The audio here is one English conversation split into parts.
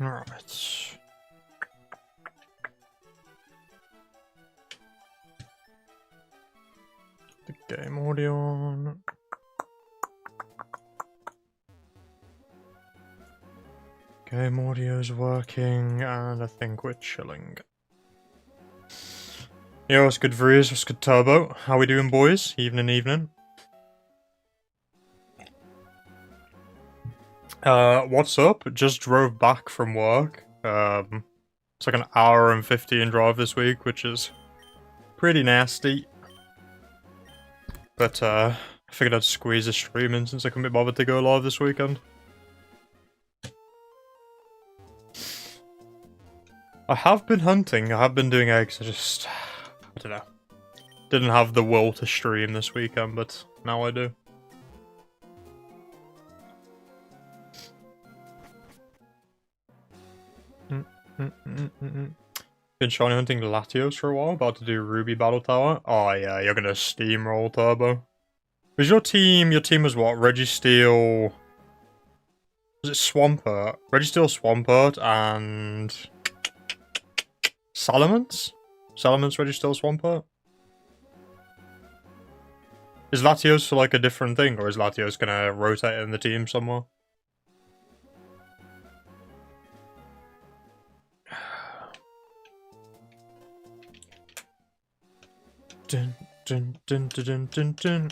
Alright. The game audio on. Game audio's working, and I think we're chilling. Yo, what's good, Vrees? What's good, Turbo? How we doing, boys? Evening, evening. What's up? Just drove back from work. It's like an hour and 15 drive this week, which is pretty nasty. But, I figured I'd squeeze a stream in since I couldn't be bothered to go live this weekend. I have been hunting, I have been doing eggs, I don't know. Didn't have the will to stream this weekend, but now I do. Been shiny hunting Latios for a while, about to do Ruby Battle Tower. Oh yeah, you're gonna steamroll Turbo. Was your team was what? Registeel... Was it Swampert? Registeel, Swampert, and... Salamence? Salamence, Registeel, Swampert? Is Latios for like a different thing, or is Latios gonna rotate in the team somewhere? Dun, dun, dun, dun, dun, dun, dun.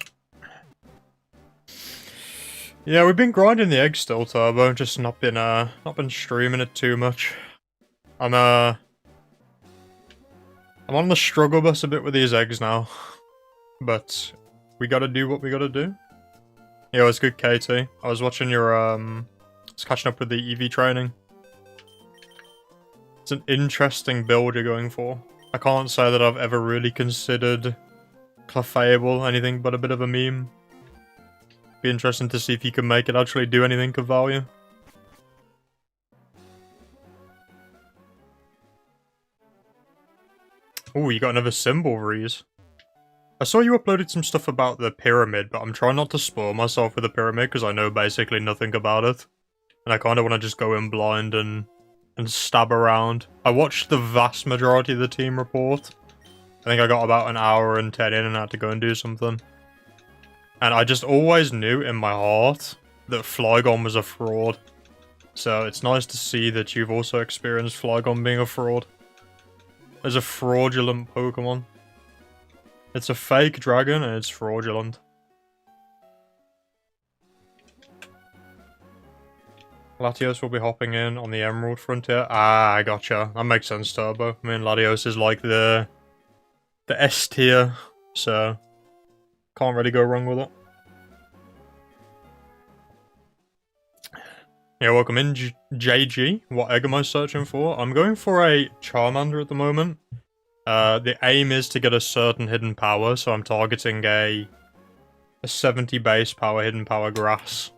Yeah, we've been grinding the egg still, Turbo. Just not been streaming it too much. I'm on the struggle bus a bit with these eggs now, but we gotta do what we gotta do. Yo, it's good, KT. I was watching your I was catching up with the EV training. It's an interesting build you're going for. I can't say that I've ever really considered Clefable anything but a bit of a meme. Be interesting to see if you can make it actually do anything of value. Oh, you got another symbol, Reese. I saw you uploaded some stuff about the pyramid, but I'm trying not to spoil myself with the pyramid because I know basically nothing about it. And I kind of want to just go in blind and stab around. I watched the vast majority of the team report. I think I got about an hour and 10 in and had to go and do something. And I just always knew in my heart that Flygon was a fraud. So it's nice to see that you've also experienced Flygon being a fraud. It's a fraudulent Pokemon. It's a fake dragon and it's fraudulent. Latios will be hopping in on the Emerald Frontier. Ah, I gotcha. That makes sense, Turbo. I mean, Latios is like the S tier, so can't really go wrong with it. Yeah, welcome in, JG. What egg am I searching for? I'm going for a Charmander at the moment. The aim is to get a certain hidden power, so I'm targeting a 70 base power hidden power grass.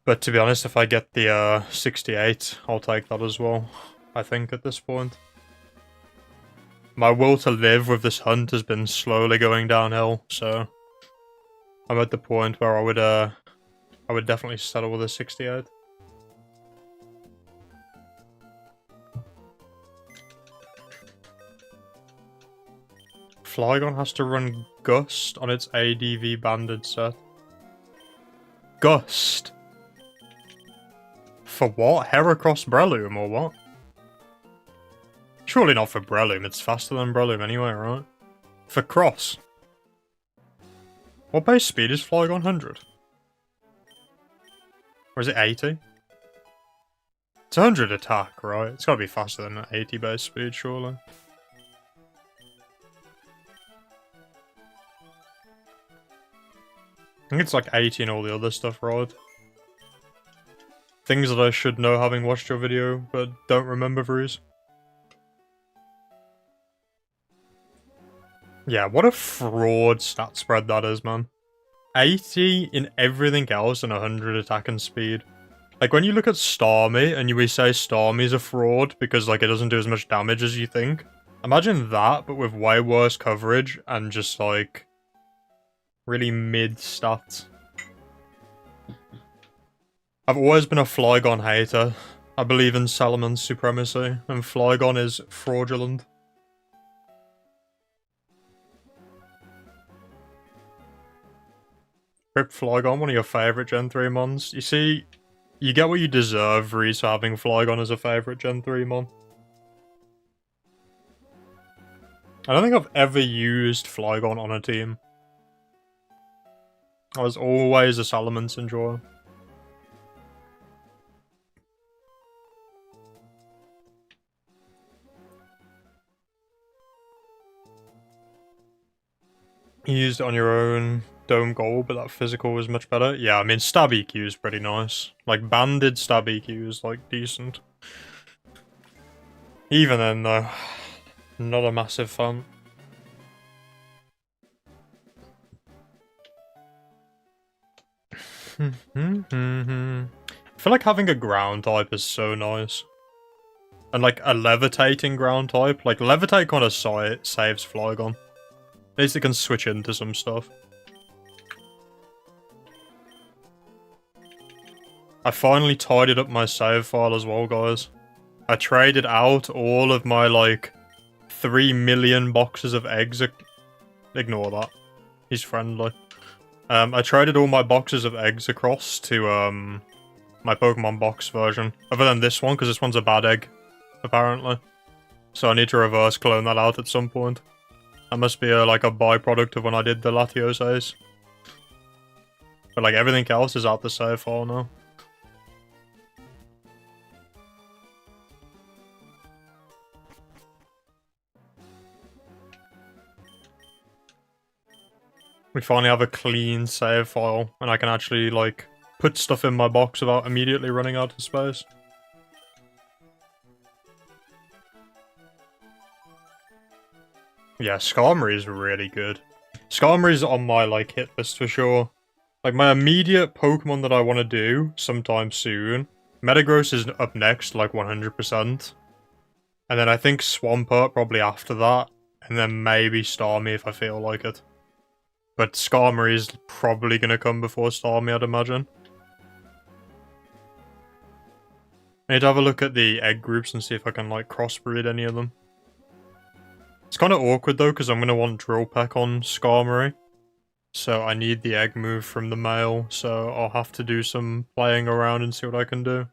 But to be honest, if I get the 68, I'll take that as well, I think, at this point. My will to live with this hunt has been slowly going downhill, so I'm at the point where I would definitely settle with a 68. Flygon has to run Gust on its ADV banded set. Gust? For what? Heracross Breloom or what? Surely not for Breloom, it's faster than Breloom anyway, right? For Cross. What base speed is Flygon? 100? Or is it 80? It's 100 attack, right? It's gotta be faster than 80 base speed, surely. I think it's like 80 and all the other stuff, right? Things that I should know having watched your video, but don't remember, Vrees. Yeah, what a fraud stat spread that is, man. 80 in everything else and 100 attack and speed. Like, when you look at Starmie and we say Starmie's a fraud because, like, it doesn't do as much damage as you think. Imagine that, but with way worse coverage and just, like, really mid stats. I've always been a Flygon hater. I believe in Salamon's supremacy, and Flygon is fraudulent. Rip Flygon, one of your favourite Gen 3 mons. You see, you get what you deserve, Reese, for having Flygon as a favourite Gen 3 mon. I don't think I've ever used Flygon on a team. I was always a Salamence enjoyer. You used it on your own Dome Gold, but that physical was much better. Yeah, I mean, Stab EQ is pretty nice. Like, banded Stab EQ is, like, decent. Even then, though, not a massive fan. I feel like having a ground type is so nice. And like a levitating ground type. Like levitate kind of saves Flygon. At least it can switch into some stuff. I finally tidied up my save file as well, guys. I traded out all of my like 3 million boxes of eggs. Ignore that. He's friendly. I traded all my boxes of eggs across to my Pokemon box version. Other than this one, because this one's a bad egg, apparently. So I need to reverse clone that out at some point. That must be like a byproduct of when I did the Latios Ace. But like everything else is out the save file now. We finally have a clean save file, and I can actually, like, put stuff in my box without immediately running out of space. Yeah, Skarmory is really good. Skarmory is on my, like, hit list for sure. Like, my immediate Pokemon that I want to do sometime soon. Metagross is up next, like, 100%. And then I think Swampert probably after that. And then maybe Starmie if I feel like it. But Skarmory is probably going to come before Starmie, I'd imagine. I need to have a look at the egg groups and see if I can, like, crossbreed any of them. It's kind of awkward, though, because I'm going to want Drill Peck on Skarmory. So I need the egg move from the male, so I'll have to do some playing around and see what I can do.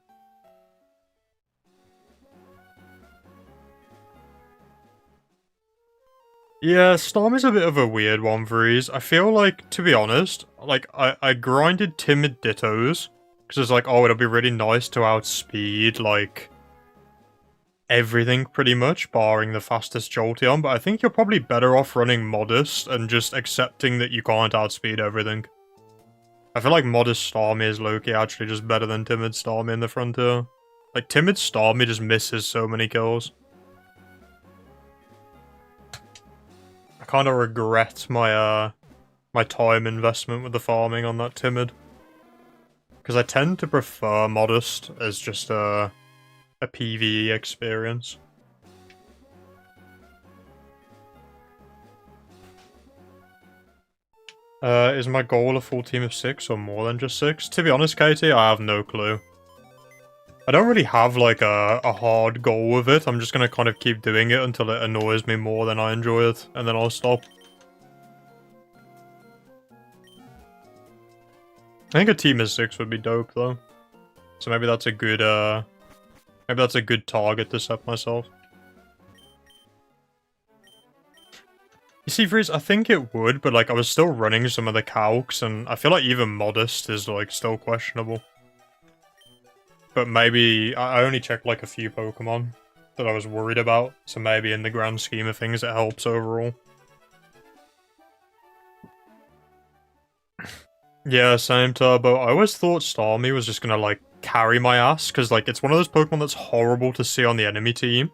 Yeah, Starmie's a bit of a weird one for Ease. I feel like, to be honest, like, I grinded Timid Dittos, because it's like, oh, it'll be really nice to outspeed, like, everything pretty much, barring the fastest Jolteon, but I think you're probably better off running Modest and just accepting that you can't outspeed everything. I feel like Modest Starmie is low-key actually just better than Timid Starmie in the frontier. Like, Timid Starmie just misses so many kills. I kind of regret my my time investment with the farming on that Timid. Because I tend to prefer Modest as just a PvE experience. Is my goal a full team of 6 or more than just 6? To be honest, Katie, I have no clue. I don't really have, like, a hard goal with it. I'm just gonna kind of keep doing it until it annoys me more than I enjoy it, and then I'll stop. I think a team of 6 would be dope, though. So maybe that's a good, maybe that's a good target to set myself. You see, Freeze, I think it would, but, like, I was still running some of the calcs, and I feel like even Modest is, like, still questionable. But maybe, I only checked like a few Pokemon that I was worried about, so maybe in the grand scheme of things it helps overall. Yeah, same Turbo. I always thought Starmie was just gonna like carry my ass, because like it's one of those Pokemon that's horrible to see on the enemy team.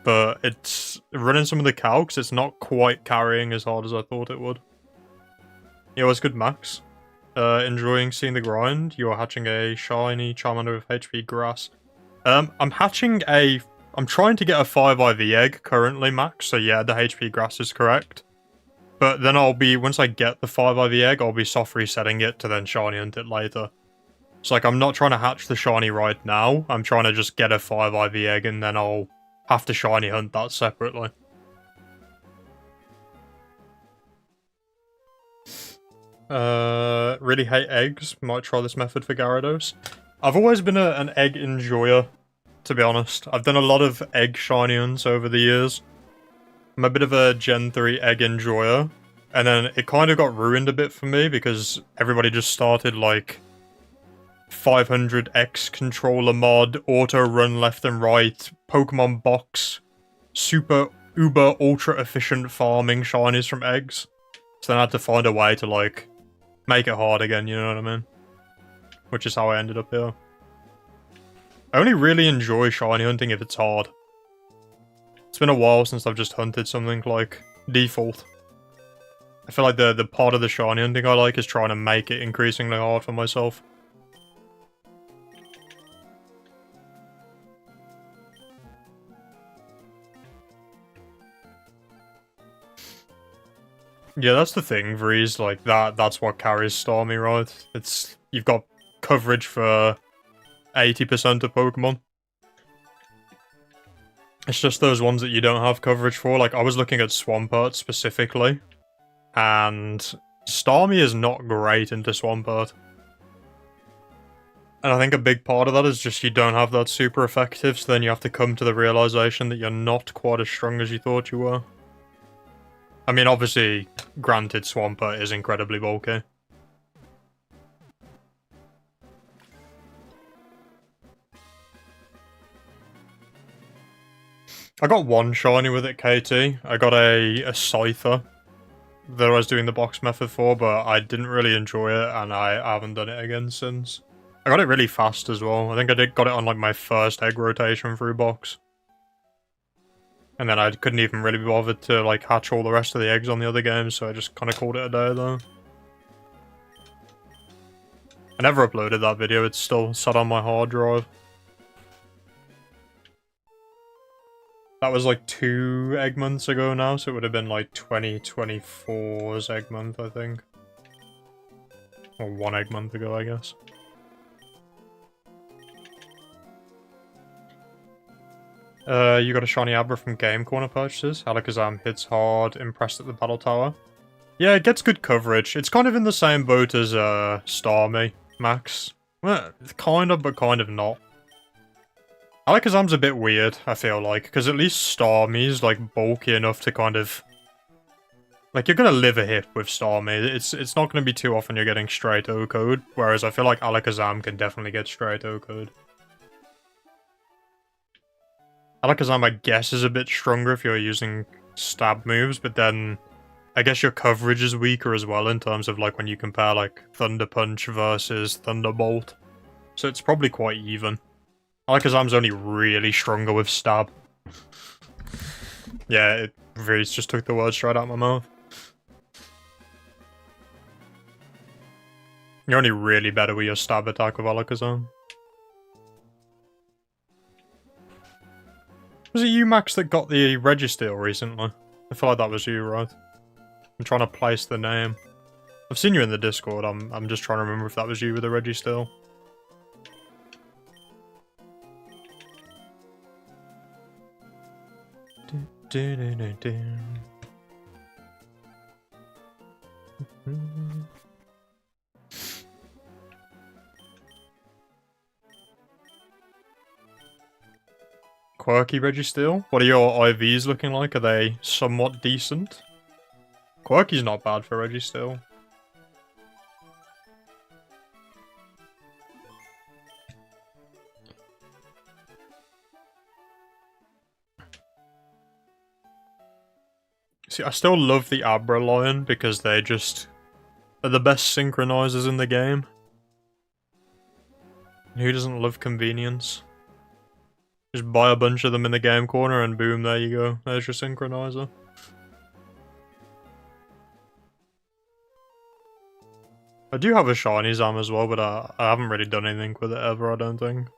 But it's running some of the calcs, it's not quite carrying as hard as I thought it would. Yeah, it was good, Max. Enjoying seeing the grind. You are hatching a shiny Charmander with HP Grass. I'm hatching a... I'm trying to get a 5 IV egg currently, Max, so yeah, the HP Grass is correct. But then I'll be... Once I get the 5 IV egg, I'll be soft resetting it to then shiny hunt it later. It's like I'm not trying to hatch the shiny right now. I'm trying to just get a 5 IV egg and then I'll have to shiny hunt that separately. Really hate eggs. Might try this method for Gyarados. I've always been an egg enjoyer, to be honest. I've done a lot of egg shiny hunts over the years. I'm a bit of a Gen 3 egg enjoyer. And then it kind of got ruined a bit for me because everybody just started like 500x controller mod, auto run left and right, Pokemon box, super uber ultra efficient farming shinies from eggs. So then I had to find a way to like make it hard again, you know what I mean? Which is how I ended up here. I only really enjoy shiny hunting if it's hard. It's been a while since I've just hunted something like default. I feel like the part of the shiny hunting I like is trying to make it increasingly hard for myself. Yeah, that's the thing, Vreeze, like that's what carries Stormy, right? You've got coverage for 80% of Pokemon. It's just those ones that you don't have coverage for. Like, I was looking at Swampert specifically, and Starmie is not great into Swampert. And I think a big part of that is just you don't have that super effective, so then you have to come to the realization that you're not quite as strong as you thought you were. I mean, obviously, granted, Swampert is incredibly bulky. I got one shiny with it, KT. I got a Scyther that I was doing the box method for, but I didn't really enjoy it, and I haven't done it again since. I got it really fast as well. I think I got it on like my first egg rotation through box. And then I couldn't even really be bothered to like hatch all the rest of the eggs on the other games, so I just kind of called it a day though. I never uploaded that video, it's still sat on my hard drive. That was like 2 egg months ago now, so it would have been like 2024's egg month, I think. Or 1 egg month ago, I guess. You got a shiny Abra from Game Corner purchases. Alakazam hits hard, impressed at the Battle Tower. Yeah, it gets good coverage. It's kind of in the same boat as Starmie, Max. Well, kind of, but kind of not. Alakazam's a bit weird, I feel like, because at least Starmie's like bulky enough to kind of... Like, you're gonna live a hit with Starmie. It's not gonna be too often you're getting straight O-code, whereas I feel like Alakazam can definitely get straight O-code. Alakazam, I guess, is a bit stronger if you're using stab moves, but then I guess your coverage is weaker as well in terms of like when you compare like Thunder Punch versus Thunderbolt. So it's probably quite even. Alakazam's only really stronger with stab. Yeah, it really just took the words straight out of my mouth. You're only really better with your stab attack with Alakazam. Was it you, Max, that got the Registeel recently? I feel like that was you, right? I'm trying to place the name. I've seen you in the Discord, I'm just trying to remember if that was you with the Registeel. Quirky Registeel? What are your IVs looking like? Are they somewhat decent? Quirky's not bad for Registeel. See, I still love the Abra Lion because they just are the best synchronizers in the game. Who doesn't love convenience? Just buy a bunch of them in the game corner and boom, there you go. There's your synchronizer. I do have a shiny Zam as well, but I haven't really done anything with it ever, I don't think.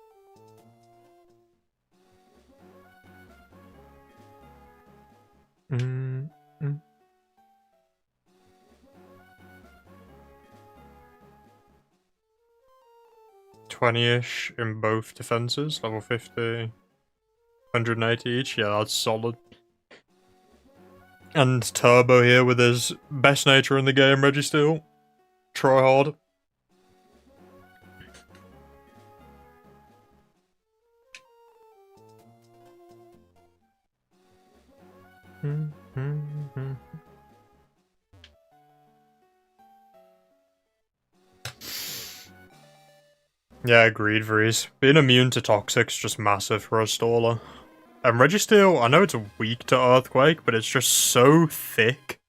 20-ish in both defenses, level 50, 180 each. Yeah, that's solid. And Turbo here with his best nature in the game, Registeel. Try hard. Yeah, agreed, Vreeze. Being immune to Toxic's just massive for a Staller. And Registeel, I know it's weak to Earthquake, but it's just so thick.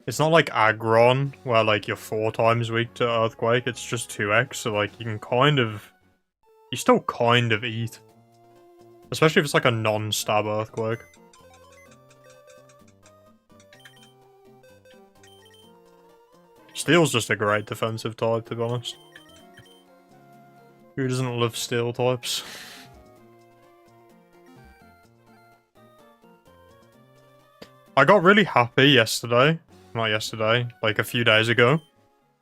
It's not like Aggron, where like you're 4 times weak to Earthquake, it's just 2x, so like you can kind of... You still kind of eat. Especially if it's like a non-stab Earthquake. Steel's just a great defensive type, to be honest. Who doesn't love steel types? I got really happy yesterday. Not yesterday, like a few days ago.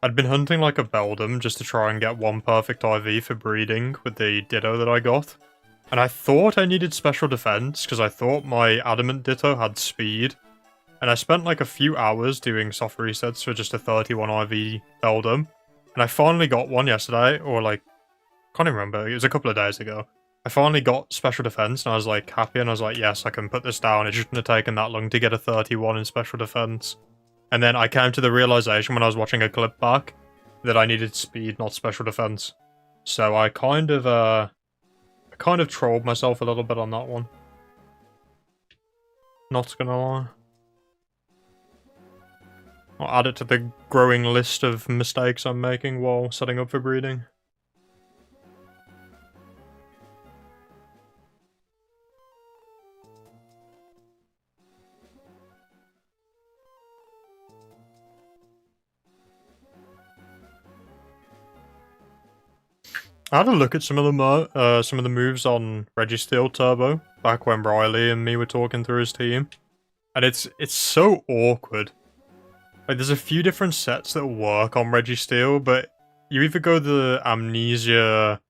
I'd been hunting like a Beldum just to try and get 1 perfect IV for breeding with the Ditto that I got. And I thought I needed special defense, because I thought my Adamant Ditto had speed. And I spent like a few hours doing soft resets for just a 31 IV Beldum. And I finally got one yesterday, or like, can't even remember, it was a couple of days ago. I finally got special defense, and I was like happy, and I was like, yes, I can put this down. It shouldn't have taken that long to get a 31 in special defense. And then I came to the realization when I was watching a clip back that I needed speed, not special defense. So I kind of trolled myself a little bit on that one. Not gonna lie. I'll add it to the growing list of mistakes I'm making while setting up for breeding. I had a look at some of the moves on Registeel Turbo back when Riley and me were talking through his team, and it's so awkward. Like, there's a few different sets that work on Registeel, but you either go the Amnesia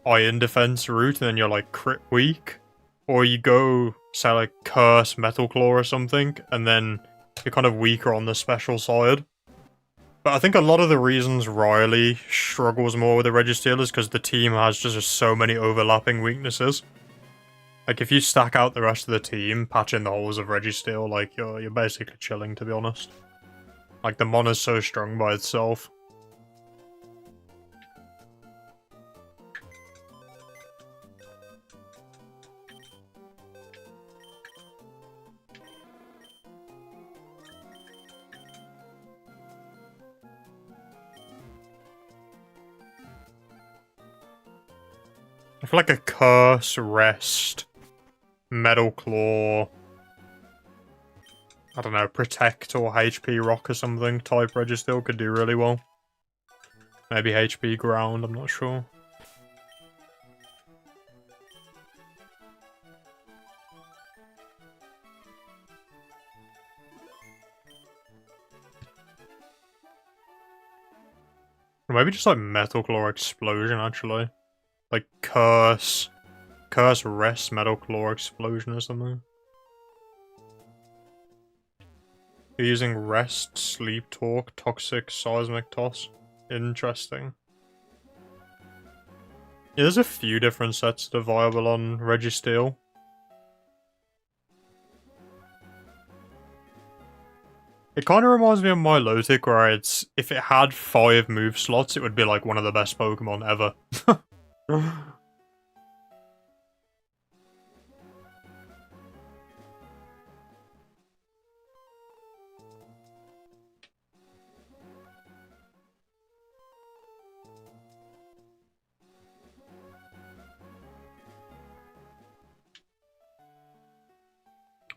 Iron Defense route and then you're like crit weak, or you go say like Curse Metal Claw or something, and then you're kind of weaker on the special side. But I think a lot of the reasons Riley struggles more with the Registeel is because the team has just so many overlapping weaknesses. Like, if you stack out the rest of the team, patching the holes of Registeel, like, you're basically chilling, to be honest. Like, the mon is so strong by itself. I feel like a Curse, Rest, Metal Claw, I don't know, Protect or HP Rock or something type Registeel could do really well. Maybe HP Ground, I'm not sure. Or maybe just like Metal Claw Explosion, actually. Like Curse, Rest, Metal Claw Explosion or something. You're using Rest, Sleep Talk, Toxic, Seismic Toss. Interesting. Yeah, there's a few different sets that are viable on Registeel. It kind of reminds me of Milotic, where it's, if it had 5 move slots, it would be like one of the best Pokemon ever. I've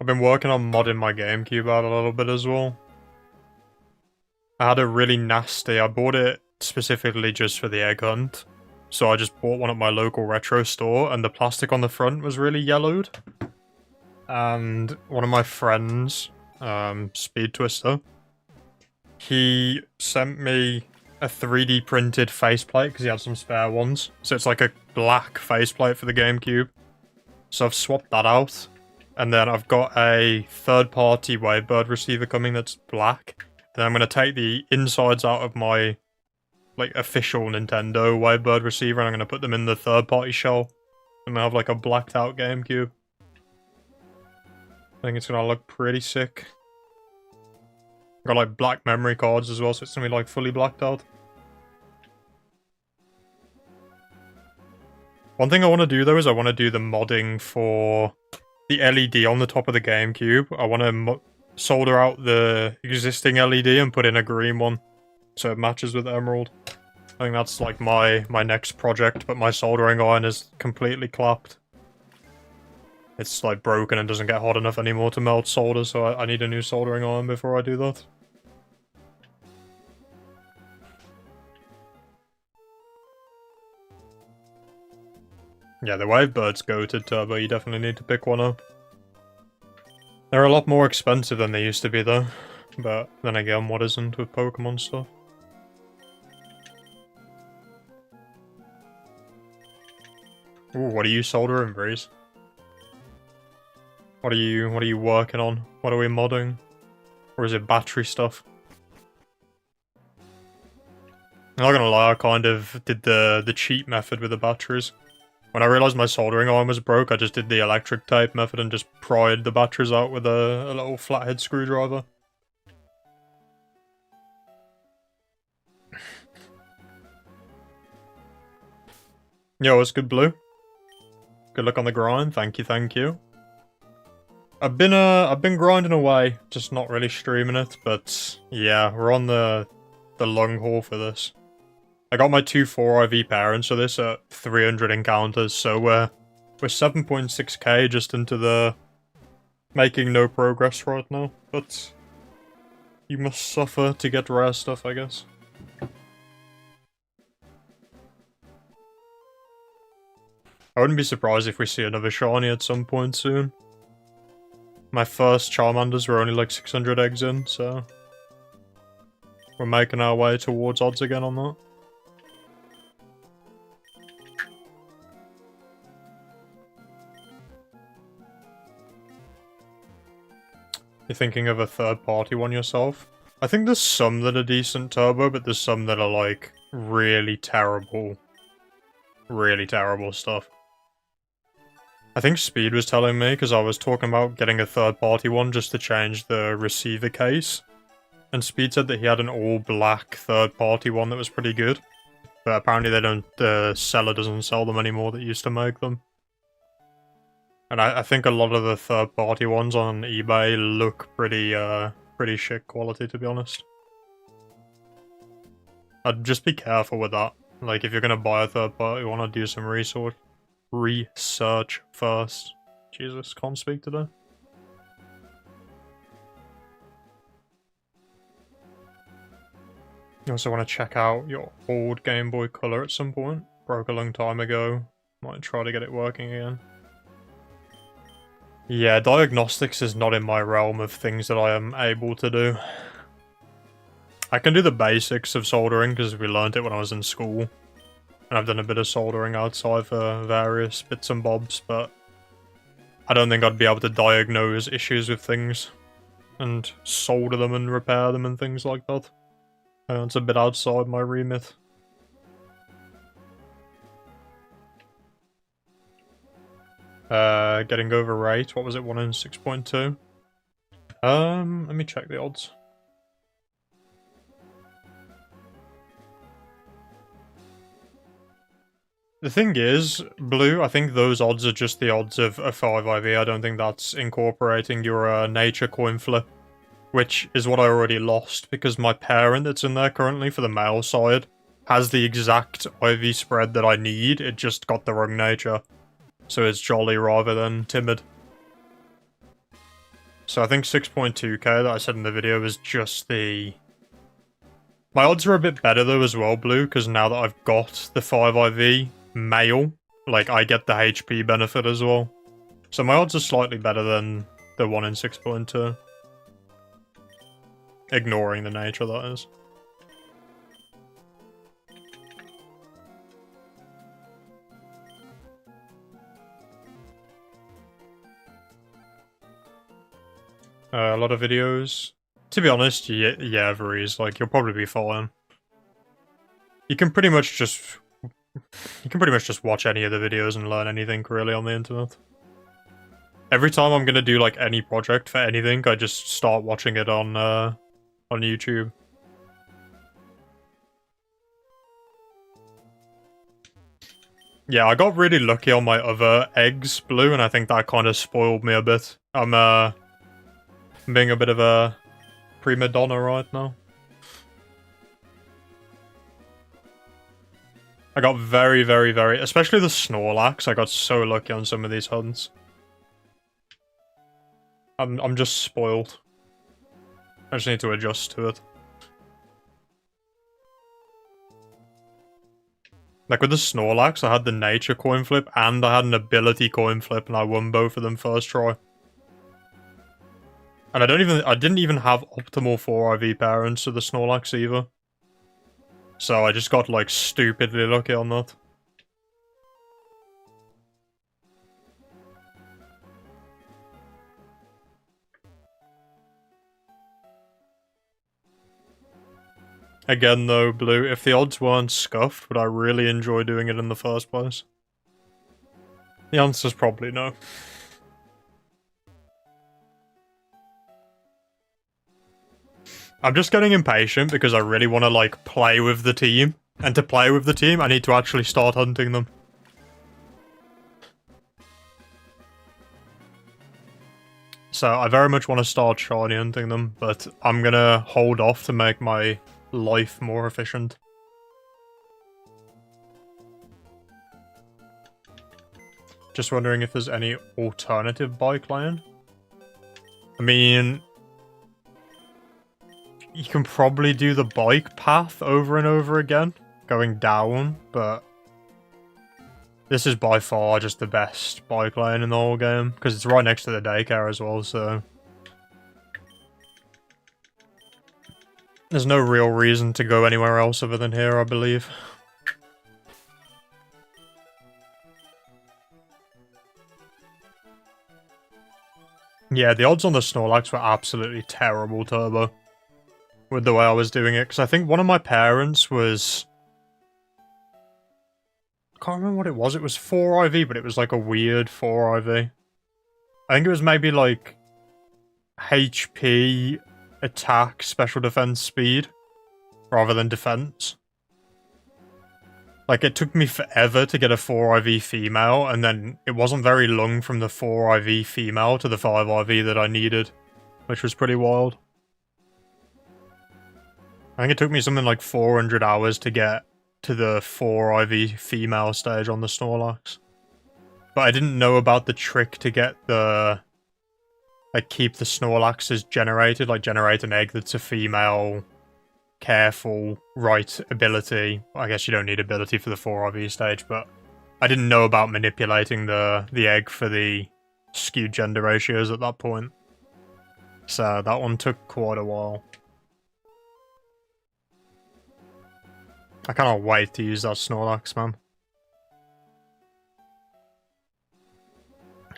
been working on modding my GameCube out a little bit as well. I had a really nasty, I bought it specifically just for the egg hunt. So I just bought one at my local retro store, and the plastic on the front was really yellowed. And one of my friends, Speed Twister, he sent me a 3D printed faceplate because he had some spare ones. So it's like a black faceplate for the GameCube. So I've swapped that out. And then I've got a third-party Wavebird receiver coming that's black. Then I'm going to take the insides out of my like official Nintendo Wavebird receiver and I'm going to put them in the third-party shell. And I have like a blacked out GameCube. I think it's going to look pretty sick. Got like black memory cards as well, so it's going to be like fully blacked out. One thing I want to do though is I want to do the modding for the LED on the top of the GameCube. I want to solder out the existing LED and put in a green one so it matches with Emerald. I think that's like my next project, but my soldering iron is completely clapped. It's like broken and doesn't get hot enough anymore to melt solder, so I need a new soldering iron before I do that. Yeah, the Wavebird's goated turbo, you definitely need to pick one up. They're a lot more expensive than they used to be though, but then again, what isn't with Pokemon stuff? Ooh, what are you soldering, Breeze? What are you working on? What are we modding? Or is it battery stuff? I'm not gonna lie, I kind of did the cheat method with the batteries. When I realized my soldering iron was broke, I just did the electric tape method and just pried the batteries out with a little flathead screwdriver. Yo, what's good, Blue? Good luck on the grind, thank you, thank you. I've been grinding away, just not really streaming it, but yeah, we're on the long haul for this. I got my 2-4 IV parents for this at 300 encounters, so we're 7.6k just into the making no progress right now, but you must suffer to get rare stuff, I guess. I wouldn't be surprised if we see another shiny at some point soon. My first Charmanders were only like 600 eggs in, so we're making our way towards odds again on that. You're thinking of a third-party one yourself? I think there's some that are decent turbo, but there's some that are like really terrible stuff. I think Speed was telling me, because I was talking about getting a third-party one just to change the receiver case. And Speed said that he had an all-black third-party one that was pretty good. But apparently the seller doesn't sell them anymore that used to make them. And I think a lot of the third-party ones on eBay look pretty shit quality, to be honest. I'd just be careful with that. Like, if you're gonna buy a third-party, you wanna do some research first. Jesus, can't speak today. You also want to check out your old Game Boy Color at some point. Broke a long time ago. Might try to get it working again. Yeah, diagnostics is not in my realm of things that I am able to do. I can do the basics of soldering because we learned it when I was in school. And I've done a bit of soldering outside for various bits and bobs, but I don't think I'd be able to diagnose issues with things and solder them and repair them and things like that. It's a bit outside my remit. Getting over rate, what was it, 1 in 6.2? Let me check the odds. The thing is, Blue, I think those odds are just the odds of a 5IV. I don't think that's incorporating your nature coin flip, which is what I already lost, because my parent that's in there currently for the male side has the exact IV spread that I need, it just got the wrong nature. So it's jolly rather than timid. So I think 6.2k that I said in the video is just the... My odds are a bit better though as well, Blue, because now that I've got the 5IV male, like, I get the HP benefit as well. So my odds are slightly better than the 1 in 6.2. Ignoring the nature, that is. A lot of videos. To be honest, yeah, Varese, like, you'll probably be fine. You can pretty much just watch any of the videos and learn anything, really, on the internet. Every time I'm gonna do, like, any project for anything, I just start watching it on YouTube. Yeah, I got really lucky on my other eggs, Blue, and I think that kind of spoiled me a bit. I'm being a bit of a prima donna right now. I got very, especially the Snorlax, I got so lucky on some of these hunts. I'm just spoiled. I just need to adjust to it. Like with the Snorlax, I had the nature coin flip and I had an ability coin flip and I won both of them first try. And I didn't even have optimal 4 IV parents to the Snorlax either. So I just got like stupidly lucky on that. Again though, Blue, if the odds weren't scuffed, would I really enjoy doing it in the first place? The answer's probably no. I'm just getting impatient because I really want to, like, play with the team. And to play with the team, I need to actually start hunting them. So I very much want to start shiny hunting them, but I'm gonna hold off to make my life more efficient. Just wondering if there's any alternative bike lane. I mean, you can probably do the bike path over and over again, going down, but this is by far just the best bike lane in the whole game, because it's right next to the daycare as well, so there's no real reason to go anywhere else other than here, I believe. Yeah, the odds on the Snorlax were absolutely terrible, Turbo, with the way I was doing it, because I think one of my parents was... I can't remember what it was. It was 4 IV, but it was like a weird 4 IV. I think it was maybe like HP, attack, special defense, speed, rather than defense. Like, it took me forever to get a 4 IV female, and then it wasn't very long from the 4 IV female to the 5 IV that I needed, which was pretty wild. I think it took me something like 400 hours to get to the 4 IV female stage on the Snorlax. But I didn't know about the trick to get the... like, keep the Snorlaxes generated, like generate an egg that's a female... careful, right ability. I guess you don't need ability for the 4 IV stage, but I didn't know about manipulating the egg for the skewed gender ratios at that point. So that one took quite a while. I cannot wait to use that Snorlax, man.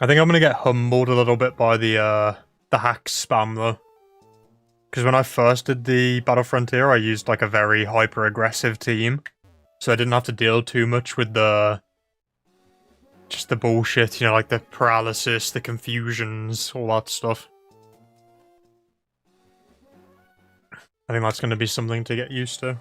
I think I'm gonna get humbled a little bit by the hack spam, though. Because when I first did the Battle Frontier, I used, like, a very hyper-aggressive team. So I didn't have to deal too much with the... just the bullshit, you know, like the paralysis, the confusions, all that stuff. I think that's going to be something to get used to.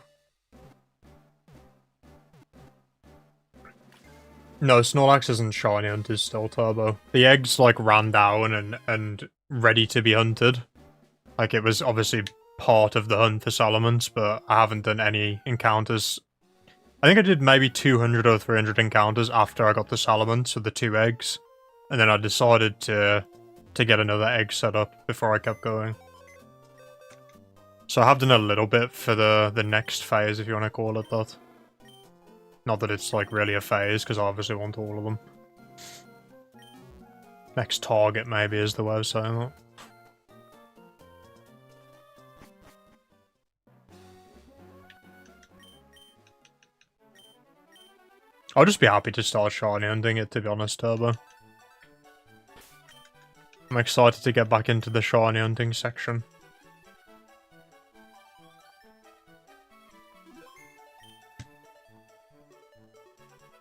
No, Snorlax isn't shiny hunted still, Turbo. The eggs, like, ran down and ready to be hunted. Like, it was obviously part of the hunt for Salamence, but I haven't done any encounters. I think I did maybe 200 or 300 encounters after I got the Salamence with the 2 eggs. And then I decided to get another egg set up before I kept going. So I have done a little bit for the next phase, if you want to call it that. Not that it's, like, really a phase, because I obviously want all of them. Next target, maybe, is the way of saying that. I'll just be happy to start shiny hunting it, to be honest, Turbo. I'm excited to get back into the shiny hunting section.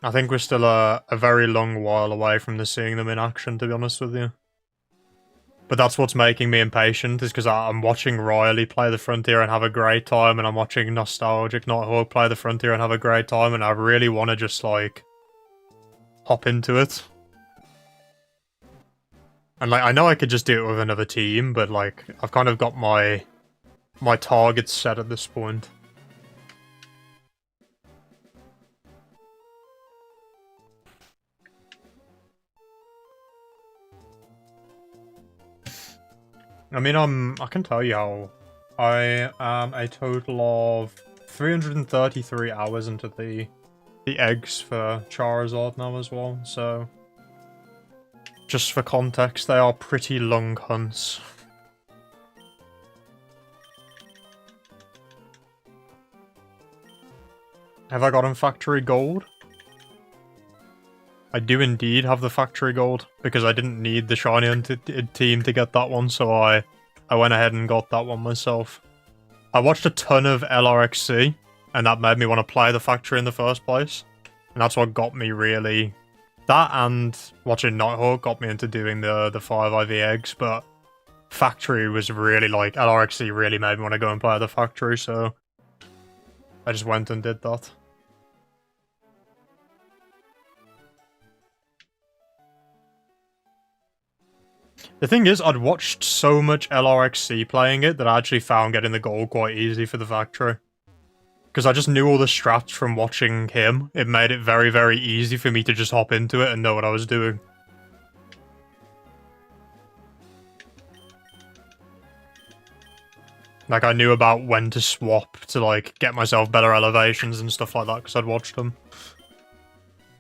I think we're still a very long while away from seeing them in action, to be honest with you. But that's what's making me impatient, is because I'm watching Riley play the Frontier and have a great time, and I'm watching Nostalgic Nighthawk play the Frontier and have a great time, and I really want to just, like, hop into it. And, like, I know I could just do it with another team, but, like, I've kind of got my targets set at this point. I mean, I can tell you how I am a total of 333 hours into the eggs for Charizard now as well, so just for context, they are pretty long hunts. Have I gotten Factory Gold? I do indeed have the Factory Gold, because I didn't need the Shiny Hunted team to get that one, so I went ahead and got that one myself. I watched a ton of LRXC, and that made me want to play the Factory in the first place. And that's what got me really... That and watching Nighthawk got me into doing the 5 IV eggs, but Factory was really like... LRXC really made me want to go and play the Factory, so I just went and did that. The thing is, I'd watched so much LRXC playing it that I actually found getting the gold quite easy for the Factory. Because I just knew all the strats from watching him. It made it very, very easy for me to just hop into it and know what I was doing. Like, I knew about when to swap to, like, get myself better elevations and stuff like that, because I'd watched them.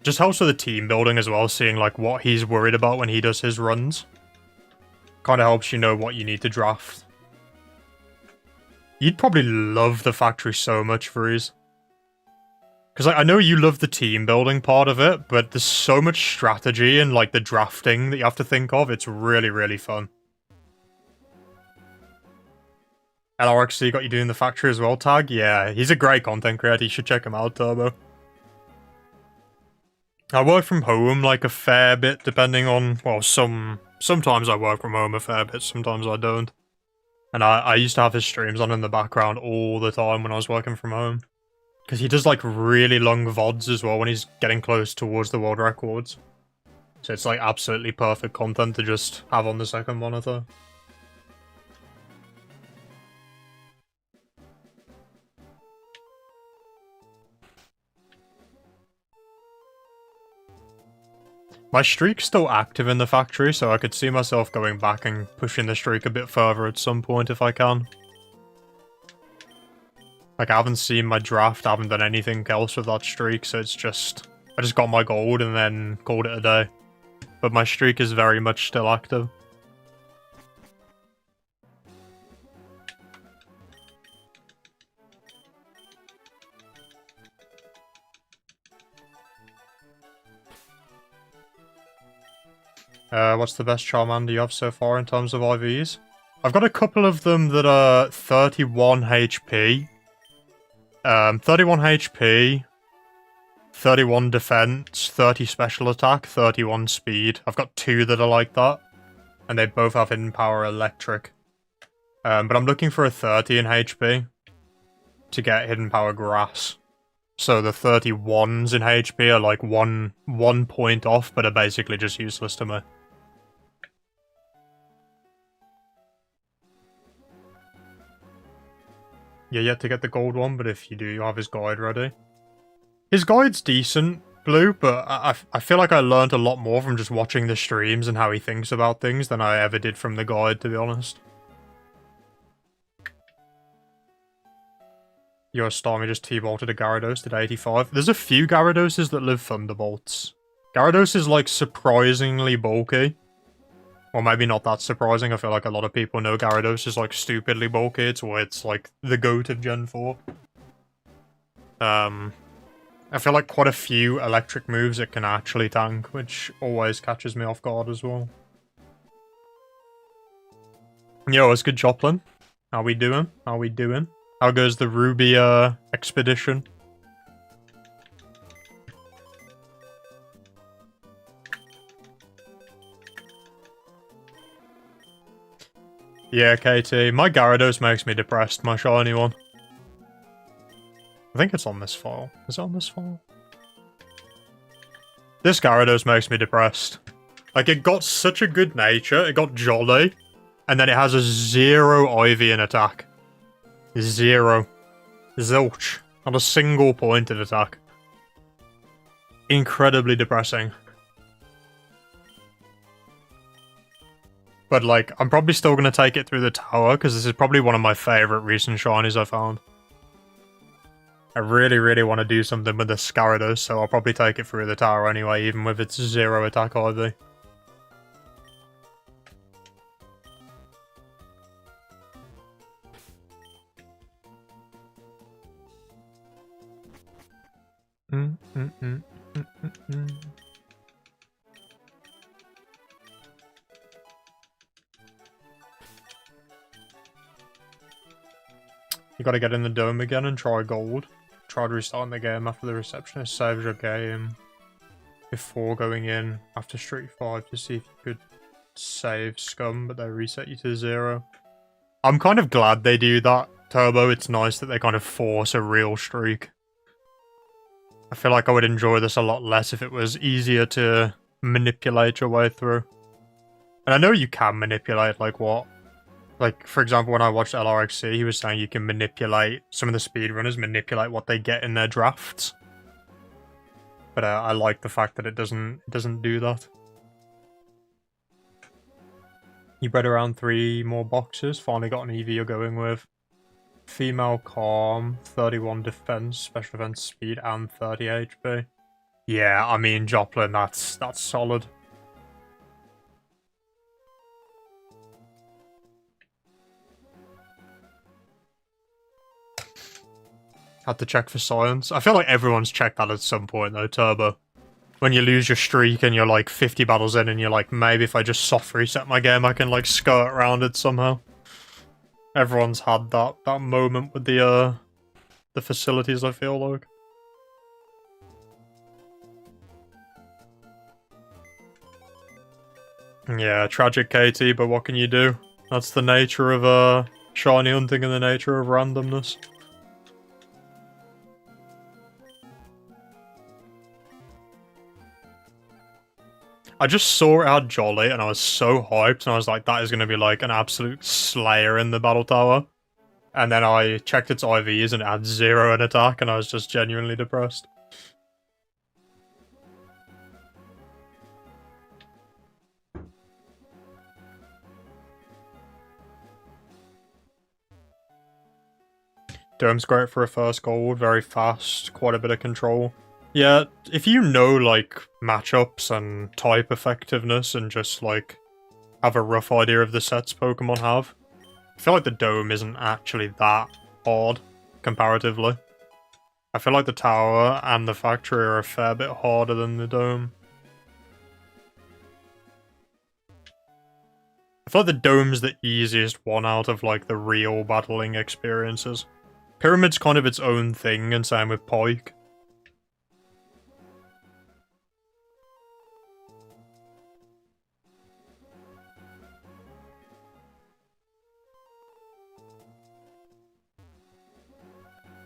Just helps with the team building as well, seeing, like, what he's worried about when he does his runs. Kind of helps you know what you need to draft. You'd probably love the Factory so much, Freeze. Because I know you love the team building part of it, but there's so much strategy and like the drafting that you have to think of. It's really, really fun. LRXC got you doing the Factory as well, Tag? Yeah, he's a great content creator. You should check him out, Turbo. I work from home like a fair bit, depending on, well, sometimes I work from home a fair bit, sometimes I don't. And I used to have his streams on in the background all the time when I was working from home. Because he does like really long VODs as well when he's getting close towards the world records. So it's like absolutely perfect content to just have on the second monitor. My streak's still active in the Factory, so I could see myself going back and pushing the streak a bit further at some point if I can. Like, I haven't seen my draft, I haven't done anything else with that streak, so it's just... I just got my gold and then called it a day. But my streak is very much still active. What's the best Charmander you have so far in terms of IVs? I've got a couple of them that are 31 HP. 31 HP, 31 defense, 30 special attack, 31 speed. I've got two that are like that. And they both have hidden power electric. But I'm looking for a 30 in HP to get hidden power grass. So the 31s in HP are like one point off, but are basically just useless to me. You're yet to get the gold one, but if you do, you have his guide ready. His guide's decent, Blue, but I feel like I learned a lot more from just watching the streams and how he thinks about things than I ever did from the guide, to be honest. Your Starmie just T-bolted a Gyarados at 85. There's a few Gyaradoses that live Thunderbolts. Gyarados is, like, surprisingly bulky. Or maybe not that surprising. I feel like a lot of people know Gyarados is, like, stupidly bulky. It's like, the GOAT of Gen 4. I feel like quite a few electric moves it can actually tank, which always catches me off guard as well. Yo, what's good, Joplin? How we doing? How we doing? How goes the Ruby, expedition? Yeah, KT. My Gyarados makes me depressed, my shiny one. I think it's on this file. Is it on this file? This Gyarados makes me depressed. Like, it got such a good nature, it got jolly, and then it has a 0 IV in attack. 0. Zilch. Not a single pointed attack. Incredibly depressing. But, like, I'm probably still going to take it through the tower, because this is probably one of my favourite recent shinies I found. I really, really want to do something with the Gyarados, so I'll probably take it through the tower anyway, even with its 0 attack IV. You gotta get in the dome again and try gold. Try restarting the game after the receptionist saves your game before going in after Street 5 to see if you could save Scum, but they reset you to 0. I'm kind of glad they do that, Turbo. It's nice that they kind of force a real streak. I feel like I would enjoy this a lot less if it was easier to manipulate your way through. And I know you can manipulate, like, what? Like, for example, when I watched LRXC, he was saying you can manipulate, some of the speedrunners manipulate what they get in their drafts. But I like the fact that it doesn't do that. You bred around 3 more boxes, finally got an EV you're going with. Female Calm, 31 defense, special defense speed, and 30 HP. Yeah, I mean, Joplin, that's solid. Had to check for science. I feel like everyone's checked that at some point, though, Turbo. When you lose your streak and you're, like, 50 battles in and you're like, maybe if I just soft reset my game, I can, like, skirt around it somehow. Everyone's had that moment with the facilities, I feel like. Yeah, tragic KT, but what can you do? That's the nature of shiny hunting and the nature of randomness. I just saw it had Jolly and I was so hyped and I was like, that is going to be like an absolute slayer in the battle tower. And then I checked its IVs and it had 0 in attack and I was just genuinely depressed. Dome's great for a first gold, very fast, quite a bit of control. Yeah, if you know, like, matchups and type effectiveness and just, like, have a rough idea of the sets Pokemon have, I feel like the Dome isn't actually that hard, comparatively. I feel like the Tower and the Factory are a fair bit harder than the Dome. I feel like the Dome's the easiest one out of, like, the real battling experiences. Pyramid's kind of its own thing, and same with Pike.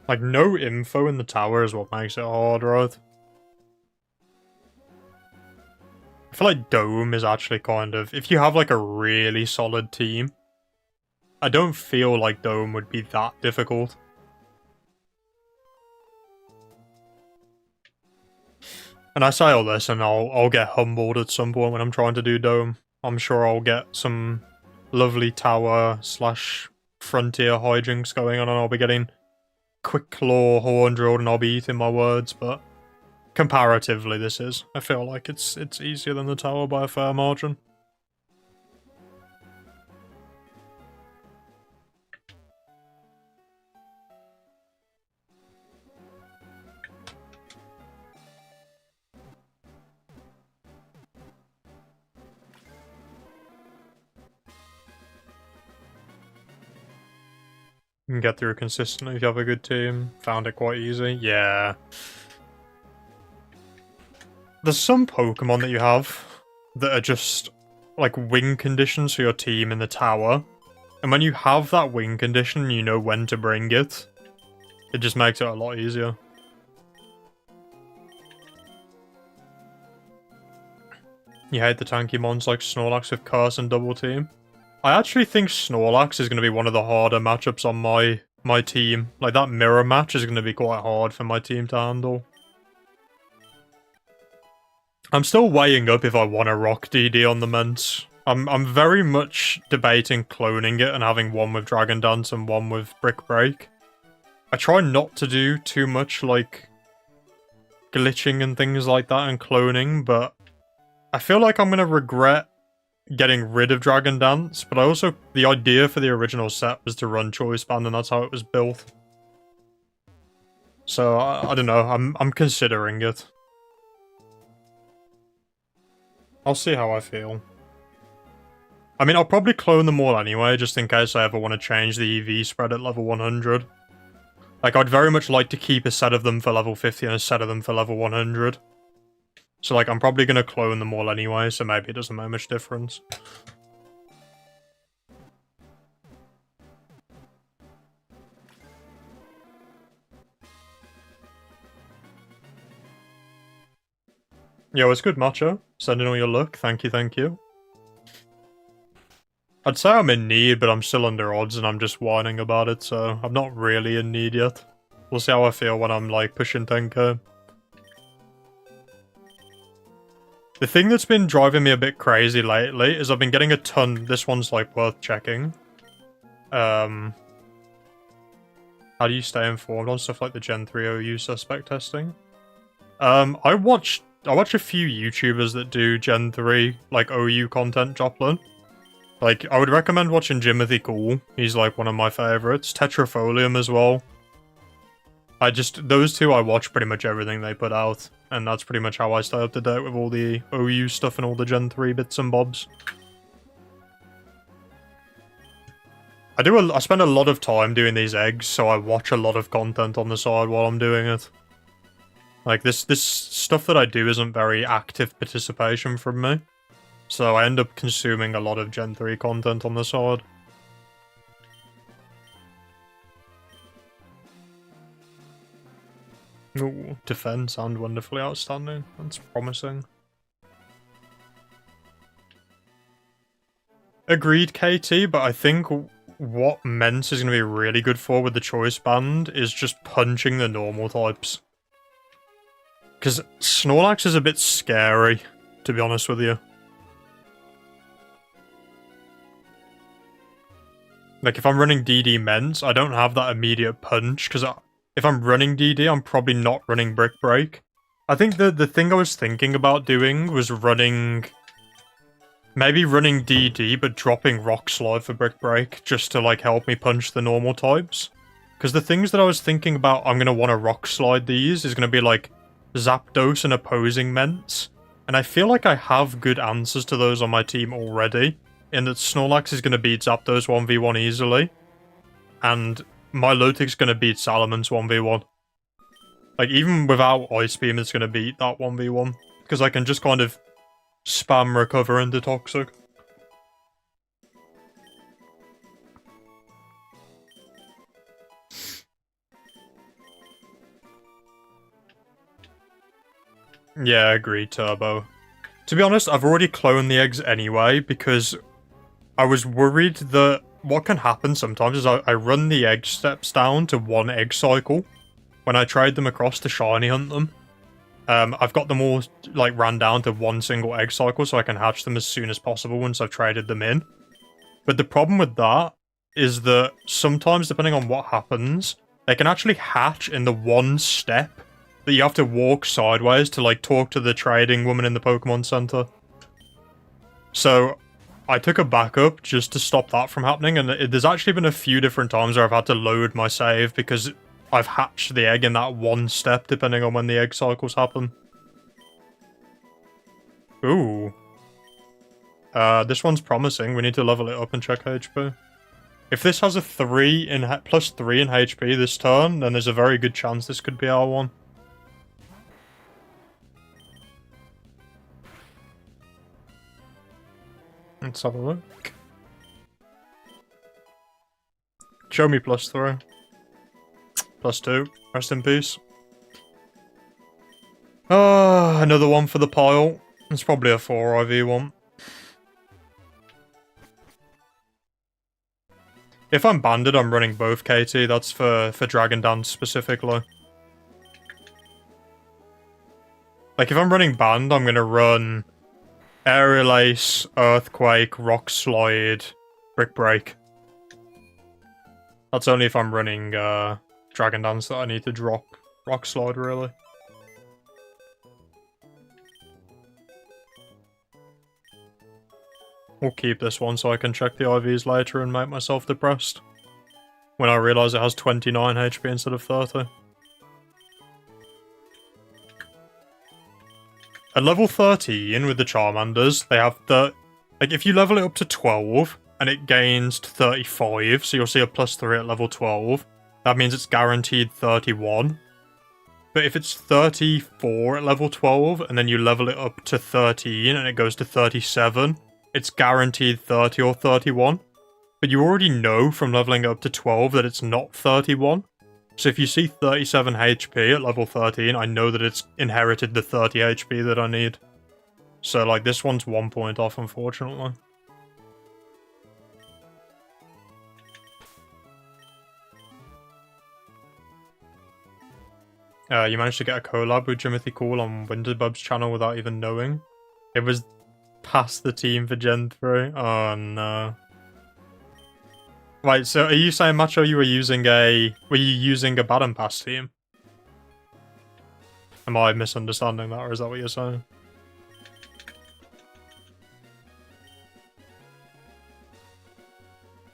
Like, no info in the tower is what makes it hard, right? I feel like Dome is actually kind of... If you have, like, a really solid team, I don't feel like Dome would be that difficult. And I say all this, and I'll get humbled at some point when I'm trying to do Dome. I'm sure I'll get some lovely tower / frontier hijinks going on, and I'll be getting Quick Claw horn drilled, and I'll be eating my words, but comparatively this is. I feel like it's easier than the tower by a fair margin. You can get through consistently if you have a good team. Found it quite easy. Yeah. There's some Pokemon that you have that are just like wing conditions for your team in the tower. And when you have that wing condition, you know when to bring it. It just makes it a lot easier. You hate the tanky mons like Snorlax with Curse and Double Team. I actually think Snorlax is going to be one of the harder matchups on my team. Like, that mirror match is going to be quite hard for my team to handle. I'm still weighing up if I want to rock DD on the Ments. I'm very much debating cloning it and having one with Dragon Dance and one with Brick Break. I try not to do too much, like, glitching and things like that and cloning, but I feel like I'm going to regret getting rid of Dragon Dance, but the idea for the original set was to run Choice Band, and that's how it was built. So, I don't know, I'm considering it. I'll see how I feel. I mean, I'll probably clone them all anyway, just in case I ever want to change the EV spread at level 100. Like, I'd very much like to keep a set of them for level 50 and a set of them for level 100. So, like, I'm probably going to clone them all anyway, so maybe it doesn't make much difference. Yo, it's good, Macho. Sending all your luck. Thank you, thank you. I'd say I'm in need, but I'm still under odds and I'm just whining about it, so I'm not really in need yet. We'll see how I feel when I'm, like, pushing 10k. The thing that's been driving me a bit crazy lately is I've been getting a ton... This one's, like, worth checking. How do you stay informed on stuff like the Gen 3 OU suspect testing? I watch a few YouTubers that do Gen 3, like, OU content, Joplin. Like, I would recommend watching Jimothy Cool. He's, like, one of my favorites. Tetrafolium as well. Those two I watch pretty much everything they put out. And that's pretty much how I stay up to date with all the OU stuff and all the Gen 3 bits and bobs. I spend a lot of time doing these eggs, so I watch a lot of content on the side while I'm doing it. Like, this stuff that I do isn't very active participation from me. So I end up consuming a lot of Gen 3 content on the side. Ooh, defense and wonderfully outstanding. That's promising. Agreed, KT, but I think what Mence is going to be really good for with the Choice Band is just punching the normal types. Because Snorlax is a bit scary, to be honest with you. Like, if I'm running DD Mence, I don't have that immediate punch, because if I'm running DD, I'm probably not running Brick Break. I think the thing I was thinking about doing was maybe running DD, but dropping Rock Slide for Brick Break, just to, like, help me punch the normal types. Because the things that I was thinking about I'm going to want to Rock Slide these is going to be, like, Zapdos and opposing Mence. And I feel like I have good answers to those on my team already, in that Snorlax is going to beat Zapdos 1v1 easily, and Milotic's going to beat Salamence 1v1. Like, even without Ice Beam, it's going to beat that 1v1, because I can just kind of spam Recover into Toxic. Yeah, agreed, Turbo. To be honest, I've already cloned the eggs anyway, because I was worried that what can happen sometimes is I run the egg steps down to one egg cycle when I trade them across to shiny hunt them. I've got them all, like, ran down to one single egg cycle so I can hatch them as soon as possible once I've traded them in. But the problem with that is that sometimes, depending on what happens, they can actually hatch in the one step that you have to walk sideways to, like, talk to the trading woman in the Pokemon Center. So I took a backup just to stop that from happening, and there's actually been a few different times where I've had to load my save because I've hatched the egg in that one step, depending on when the egg cycles happen. Ooh. This one's promising. We need to level it up and check HP. If this has a plus 3 in HP this turn, then there's a very good chance this could be our one. Let's have a look. Show me plus 3. Plus 2. Rest in peace. Another one for the pile. It's probably a 4 IV one. If I'm banded, I'm running both KT. That's for Dragon Dance specifically. Like, if I'm running banned, I'm gonna run Aerial Ace, Earthquake, Rock Slide, Brick Break. That's only if I'm running Dragon Dance that I need to drop Rock Slide, really. We'll keep this one so I can check the IVs later and make myself depressed. When I realise it has 29 HP instead of 30. At level 13 with the Charmanders, they have the... Like, if you level it up to 12, and it gains to 35, so you'll see a plus 3 at level 12, that means it's guaranteed 31. But if it's 34 at level 12, and then you level it up to 13, and it goes to 37, it's guaranteed 30 or 31. But you already know from leveling up to 12 that it's not 31. So if you see 37 HP at level 13, I know that it's inherited the 30 HP that I need. So, like, this one's 1 point off, unfortunately. You managed to get a collab with Jimothy Cool on Winterbub's channel without even knowing. It was past the team for Gen 3. Oh no. Right, so are you saying, Macho, you were using a Baton Pass team? Am I misunderstanding that, or is that what you're saying?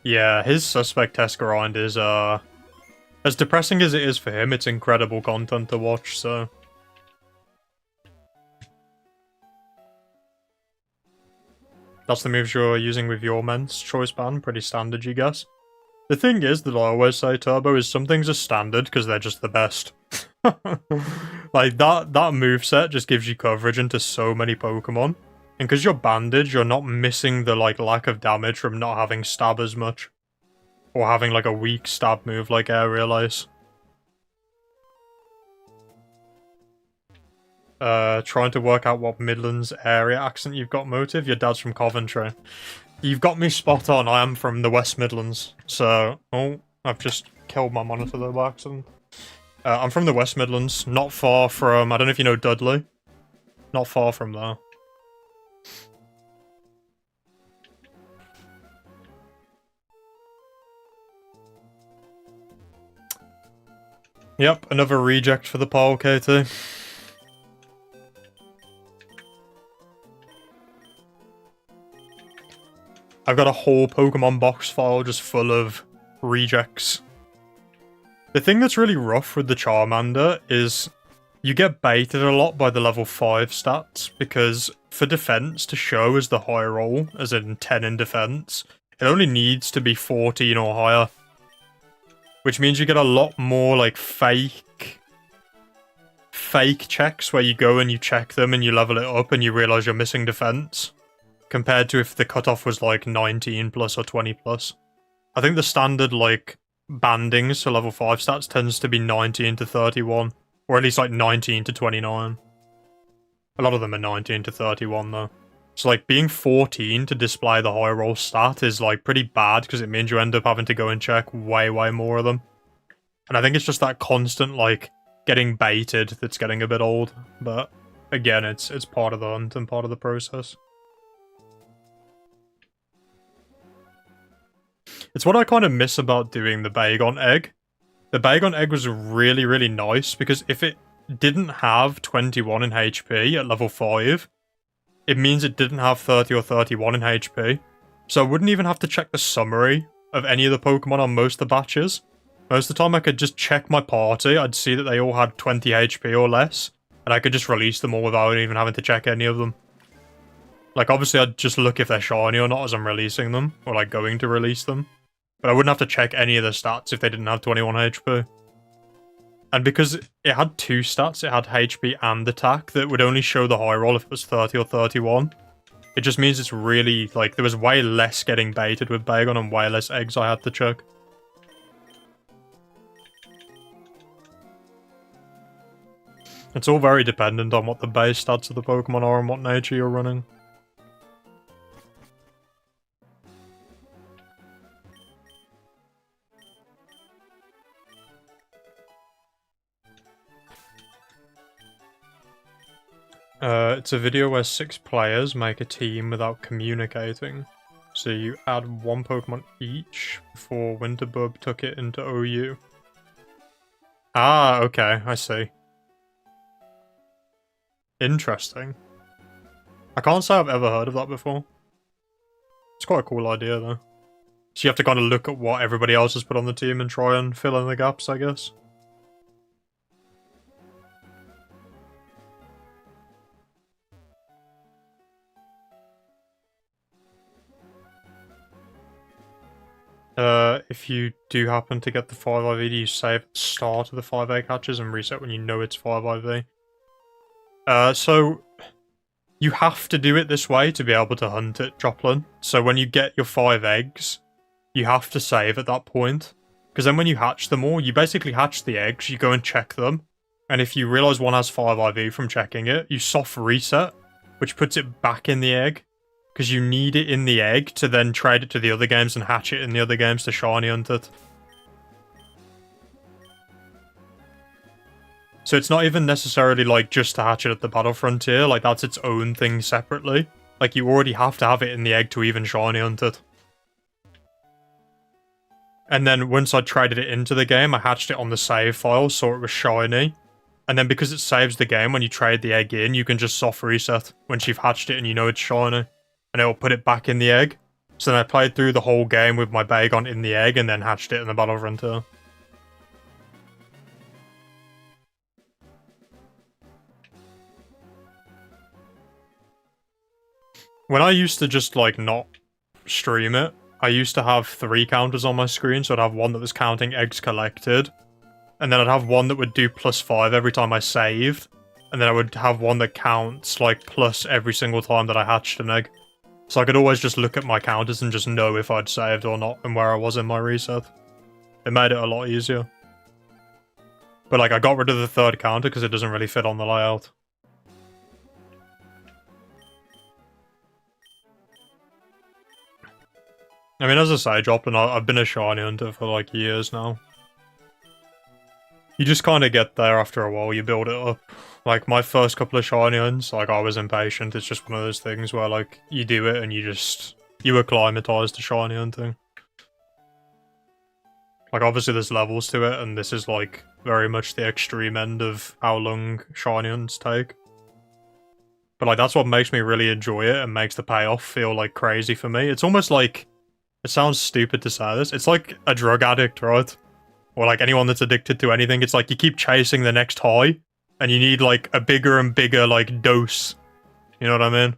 Yeah, his suspect test grind is, as depressing as it is for him, it's incredible content to watch, so... That's the moves you're using with your men's choice ban, pretty standard, you guess. The thing is that I always say, Turbo, is some things are standard because they're just the best. Like, that moveset just gives you coverage into so many Pokemon. And because you're bandaged, you're not missing the, like, lack of damage from not having stab as much. Or having, like, a weak stab move like Aerial Ace. Trying to work out what Midlands area accent you've got, Motive. Your dad's from Coventry. You've got me spot on. I am from the West Midlands. So, oh, I've just killed my monitor though by accident. I'm from the West Midlands, not far from, I don't know if you know Dudley. Not far from there. Yep, another reject for the pile, KT. I've got a whole Pokemon box file just full of rejects. The thing that's really rough with the Charmander is you get baited a lot by the level 5 stats, because for defense to show as the high roll, as in 10 in defense, it only needs to be 14 or higher. Which means you get a lot more, like, fake checks where you go and you check them and you level it up and you realise you're missing defense. Compared to if the cutoff was, like, 19 plus or 20 plus. I think the standard, like, bandings for level 5 stats tends to be 19 to 31. Or at least, like, 19 to 29. A lot of them are 19 to 31, though. So, like, being 14 to display the high roll stat is, like, pretty bad, because it means you end up having to go and check way, way more of them. And I think it's just that constant, like, getting baited that's getting a bit old. But, again, it's part of the hunt and part of the process. It's what I kind of miss about doing the Bagon Egg. The Bagon Egg was really, really nice, because if it didn't have 21 in HP at level 5... it means it didn't have 30 or 31 in HP. So I wouldn't even have to check the summary of any of the Pokemon on most of the batches. Most of the time I could just check my party, I'd see that they all had 20 HP or less, and I could just release them all without even having to check any of them. Like, obviously I'd just look if they're shiny or not as I'm releasing them, or like going to release them. but I wouldn't have to check any of the stats if they didn't have 21 HP. And because it had two stats, it had HP and attack, that would only show the high roll if it was 30 or 31. It just means it's really, like, there was way less getting baited with Bagon and way less eggs I had to check. It's all very dependent on what the base stats of the Pokemon are and what nature you're running. It's a video where 6 players make a team without communicating. So you add 1 Pokemon each before Winterbub took it into OU. Ah, okay, I see. Interesting. I can't say I've ever heard of that before. It's quite a cool idea, though. So you have to kind of look at what everybody else has put on the team and try and fill in the gaps, I guess. If you do happen to get the 5 IV, do you save at the start of the 5 egg hatches and reset when you know it's 5 IV? So you have to do it this way to be able to hunt it, Joplin. So when you get your 5 eggs, you have to save at that point. Because then when you hatch them all, you basically hatch the eggs, you go and check them. And if you realise one has 5 IV from checking it, you soft reset, which puts it back in the egg. Because you need it in the egg to then trade it to the other games and hatch it in the other games to shiny hunt it. So it's not even necessarily like just to hatch it at the Battle Frontier, like that's its own thing separately. Like you already have to have it in the egg to even shiny hunt it. And then once I traded it into the game, I hatched it on the save file, saw it was shiny. And then because it saves the game, when you trade the egg in, you can just soft reset once you've hatched it and you know it's shiny. And it will put it back in the egg. So then I played through the whole game with my Bagon in the egg and then hatched it in the Battle Frontier. When I used to just, like, not stream it, I used to have 3 counters on my screen, so I'd have one that was counting eggs collected, and then I'd have one that would do +5 every time I saved, and then I would have one that counts, like, plus every single time that I hatched an egg. So I could always just look at my counters and just know if I'd saved or not and where I was in my reset. It made it a lot easier. But, like, I got rid of the 3rd counter because it doesn't really fit on the layout. I mean, as I say, Joplin, I've been a shiny hunter for, like, years now. You just kind of get there after a while, you build it up. Like, my first couple of shiny hunts, like, I was impatient. It's just one of those things where, like, you do it and you acclimatise to shiny hunting. Like, obviously there's levels to it, and this is, like, very much the extreme end of how long shiny hunts take. But, like, that's what makes me really enjoy it and makes the payoff feel, like, crazy for me. It's almost like, it sounds stupid to say this, it's like a drug addict, right? Or, like, anyone that's addicted to anything, it's like you keep chasing the next high, and you need, like, a bigger and bigger, like, dose. You know what I mean?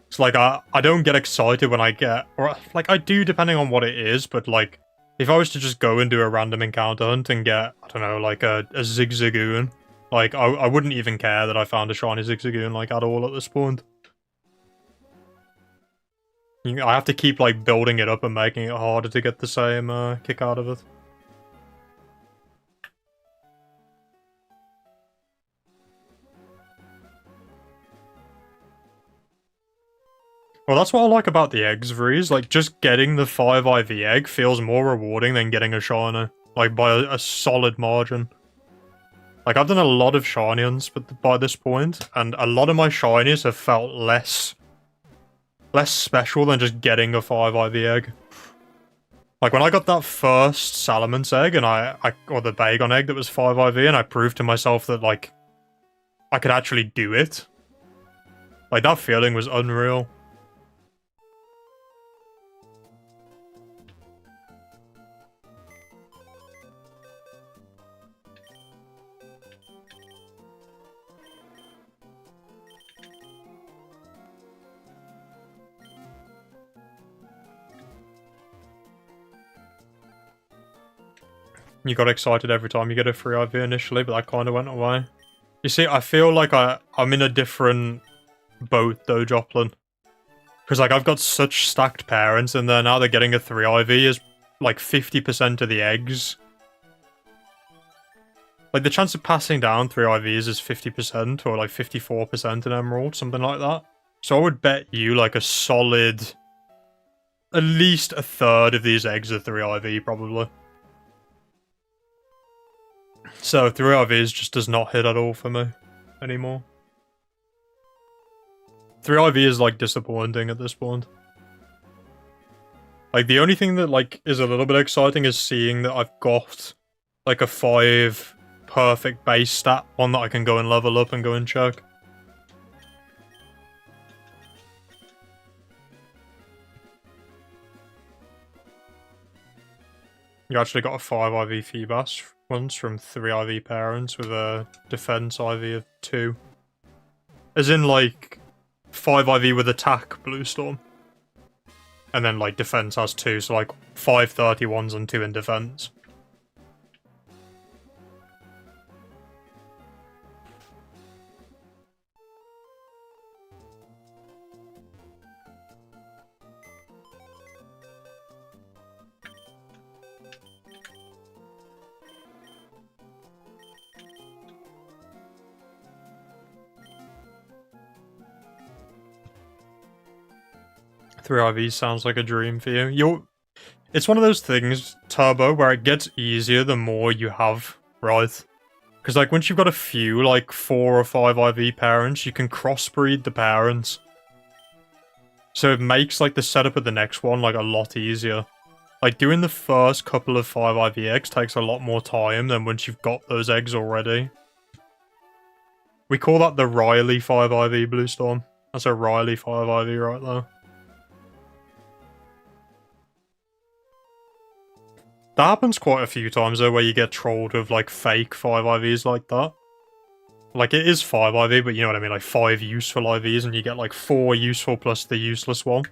It's like, I don't get excited when I get... Or, like, I do, depending on what it is, but, like, if I was to just go and do a random encounter hunt and get, I don't know, like, a Zigzagoon, like, I wouldn't even care that I found a shiny Zigzagoon, like, at all at this point. I have to keep, like, building it up and making it harder to get the same kick out of it. Well, that's what I like about the eggs, Vreeze. Like, just getting the 5 IV egg feels more rewarding than getting a shiny. Like, by a solid margin. Like, I've done a lot of shiny hunts by this point, and a lot of my shinies have felt less special than just getting a 5 IV egg. Like, when I got that first Salamence egg, and or the Bagon egg that was 5 IV, and I proved to myself that, like, I could actually do it. Like, that feeling was unreal. You got excited every time you get a free IV initially, but that kind of went away. You see, I feel like I'm in a different boat though, Joplin. Because, like, I've got such stacked parents, and then now they're getting a 3 IV is, like, 50% of the eggs. Like, the chance of passing down 3 IVs is 50%, or, like, 54% in Emerald, something like that. So I would bet you, like, a solid... at least a third of these eggs are 3 IV, probably. So 3 IVs just does not hit at all for me anymore. 3 IV is, like, disappointing at this point. Like, the only thing that, like, is a little bit exciting is seeing that I've got, like, a 5 perfect base stat, one that I can go and level up and go and check. You actually got a 5 IV Feebas once from 3 IV parents with a defense IV of 2. As in, like, 5 IV with attack, Blue Storm. And then, like, defense has 2, so, like, 5 31s and 2 in defense. Three IVs sounds like a dream for you. It's one of those things, Turbo, where it gets easier the more you have, right? Because, like, once you've got a few, like, 4 or 5 IV parents, you can crossbreed the parents. So it makes, like, the setup of the next one, like, a lot easier. Like, doing the first couple of 5 IV eggs takes a lot more time than once you've got those eggs already. We call that the Riley 5 IV Blue Storm. That's a Riley 5 IV right there. That happens quite a few times though, where you get trolled with like fake 5 IVs like that. Like it is 5 IV, but you know what I mean, like 5 useful IVs and you get like 4 useful plus the useless one.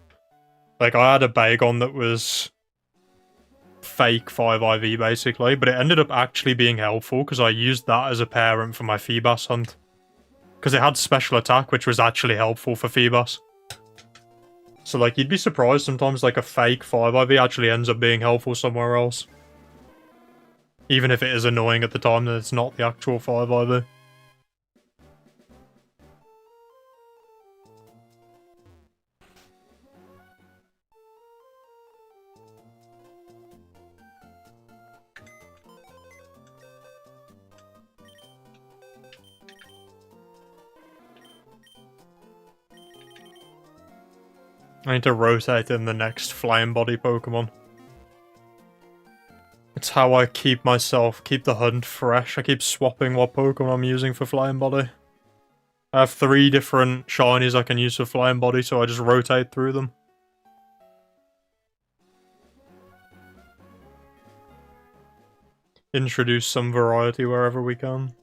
Like I had a Bagon that was fake 5 IV basically, but it ended up actually being helpful because I used that as a parent for my Feebas hunt. Because it had special attack, which was actually helpful for Feebas. So like you'd be surprised sometimes like a fake 5 IV actually ends up being helpful somewhere else. Even if it is annoying at the time that it's not the actual 5 IV. I need to rotate in the next Flame Body Pokemon. It's how I keep the hunt fresh. I keep swapping what Pokemon I'm using for Flame Body. I have 3 different shinies I can use for Flame Body, so I just rotate through them. Introduce some variety wherever we can.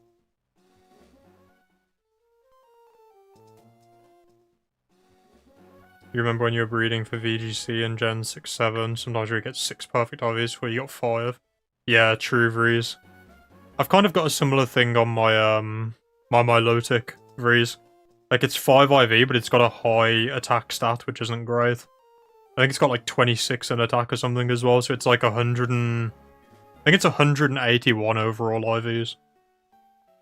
You remember when you were breeding for VGC in Gen 6-7, sometimes you get 6 perfect IVs where you got 5. Yeah, true Vreeze. I've kind of got a similar thing on my my Milotic Vreeze. Like it's 5 IV, but it's got a high attack stat, which isn't great. I think it's got like 26 in attack or something as well, so it's like 100 and... I think it's 181 overall IVs.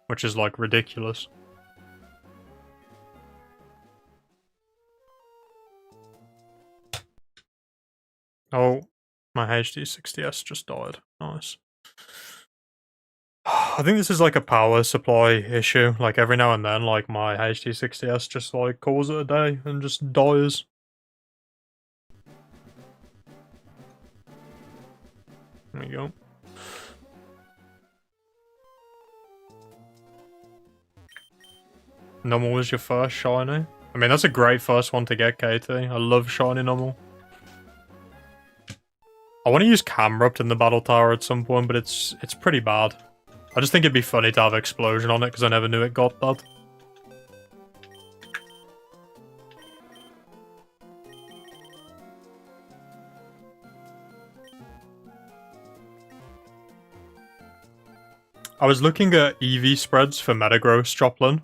Which is like ridiculous. Oh, my HD60S just died. Nice. I think this is like a power supply issue. Like every now and then, like my HD60S just like calls it a day and just dies. There you go. Normal was your first shiny? I mean, that's a great first one to get, KT. I love shiny normal. I want to use Camrupt in the Battle Tower at some point, but it's pretty bad. I just think it'd be funny to have Explosion on it, because I never knew it got that. I was looking at EV spreads for Metagross Joplin.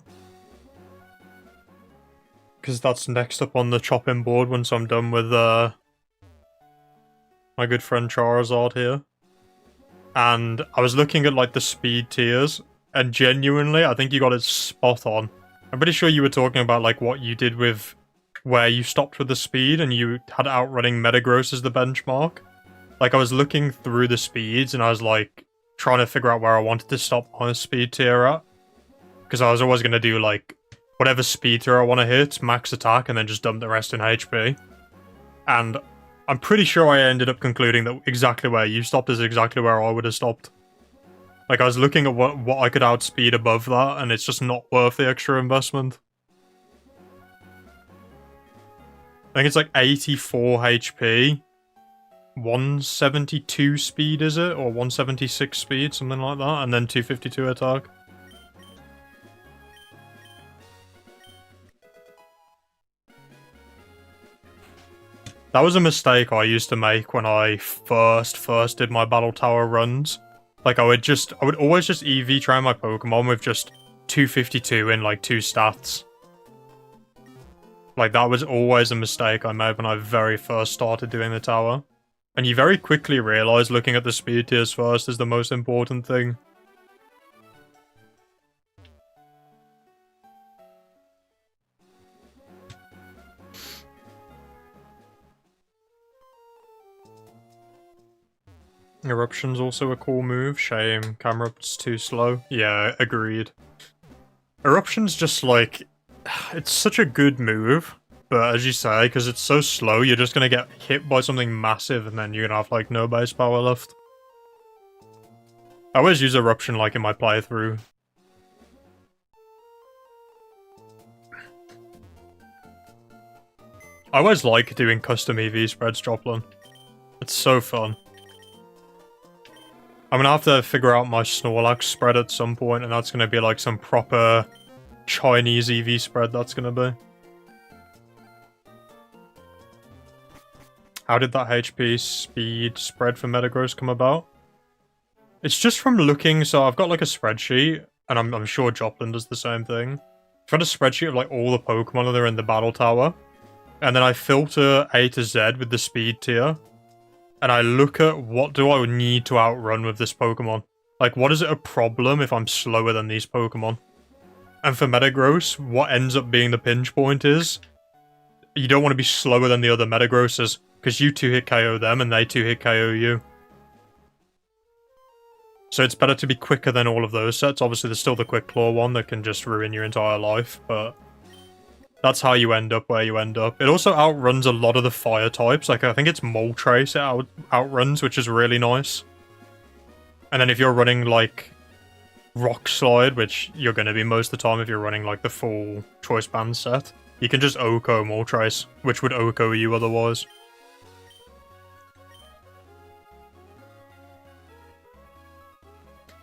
Because that's next up on the chopping board once I'm done with my good friend Charizard here. And I was looking at like the speed tiers, and genuinely, I think you got it spot on. I'm pretty sure you were talking about like what you did with where you stopped with the speed and you had outrunning Metagross as the benchmark. Like I was looking through the speeds and I was like trying to figure out where I wanted to stop my speed tier at. Because I was always going to do like whatever speed tier I want to hit, max attack, and then just dump the rest in HP. And I'm pretty sure I ended up concluding that exactly where you stopped is exactly where I would have stopped. Like, I was looking at what I could outspeed above that, and it's just not worth the extra investment. I think it's like 84 HP, 172 speed, is it? Or 176 speed, something like that, and then 252 attack. That was a mistake I used to make when I first did my Battle Tower runs. Like, I would always just EV train my Pokemon with just 252 in, like, 2 stats. Like, that was always a mistake I made when I very first started doing the tower. And you very quickly realise looking at the speed tiers first is the most important thing. Eruption's also a cool move. Shame, Camerupt's too slow. Yeah, agreed. Eruption's just like... It's such a good move, but as you say, because it's so slow, you're just gonna get hit by something massive and then you're gonna have like no base power left. I always use Eruption like in my playthrough. I always like doing custom EV spreads, Joplin. It's so fun. I'm gonna have to figure out my Snorlax spread at some point, and that's gonna be like some proper Chinese EV spread that's gonna be. How did that HP speed spread for Metagross come about? It's just from looking, so I've got like a spreadsheet, and I'm sure Joplin does the same thing. I've got a spreadsheet of like all the Pokemon that are in the Battle Tower, and then I filter A to Z with the speed tier. And I look at what do I need to outrun with this Pokemon. Like, what is it a problem if I'm slower than these Pokemon? And for Metagross, what ends up being the pinch point is you don't want to be slower than the other Metagrosses, because you 2-hit KO them and they 2-hit KO you. So it's better to be quicker than all of those sets. Obviously, there's still the Quick Claw one that can just ruin your entire life, but that's how you end up where you end up. It also outruns a lot of the fire types. Like, I think it's Moltres it outruns, which is really nice. And then if you're running, like, Rock Slide, which you're going to be most of the time if you're running, like, the full Choice Band set, you can just Oko Moltres, which would Oko you otherwise.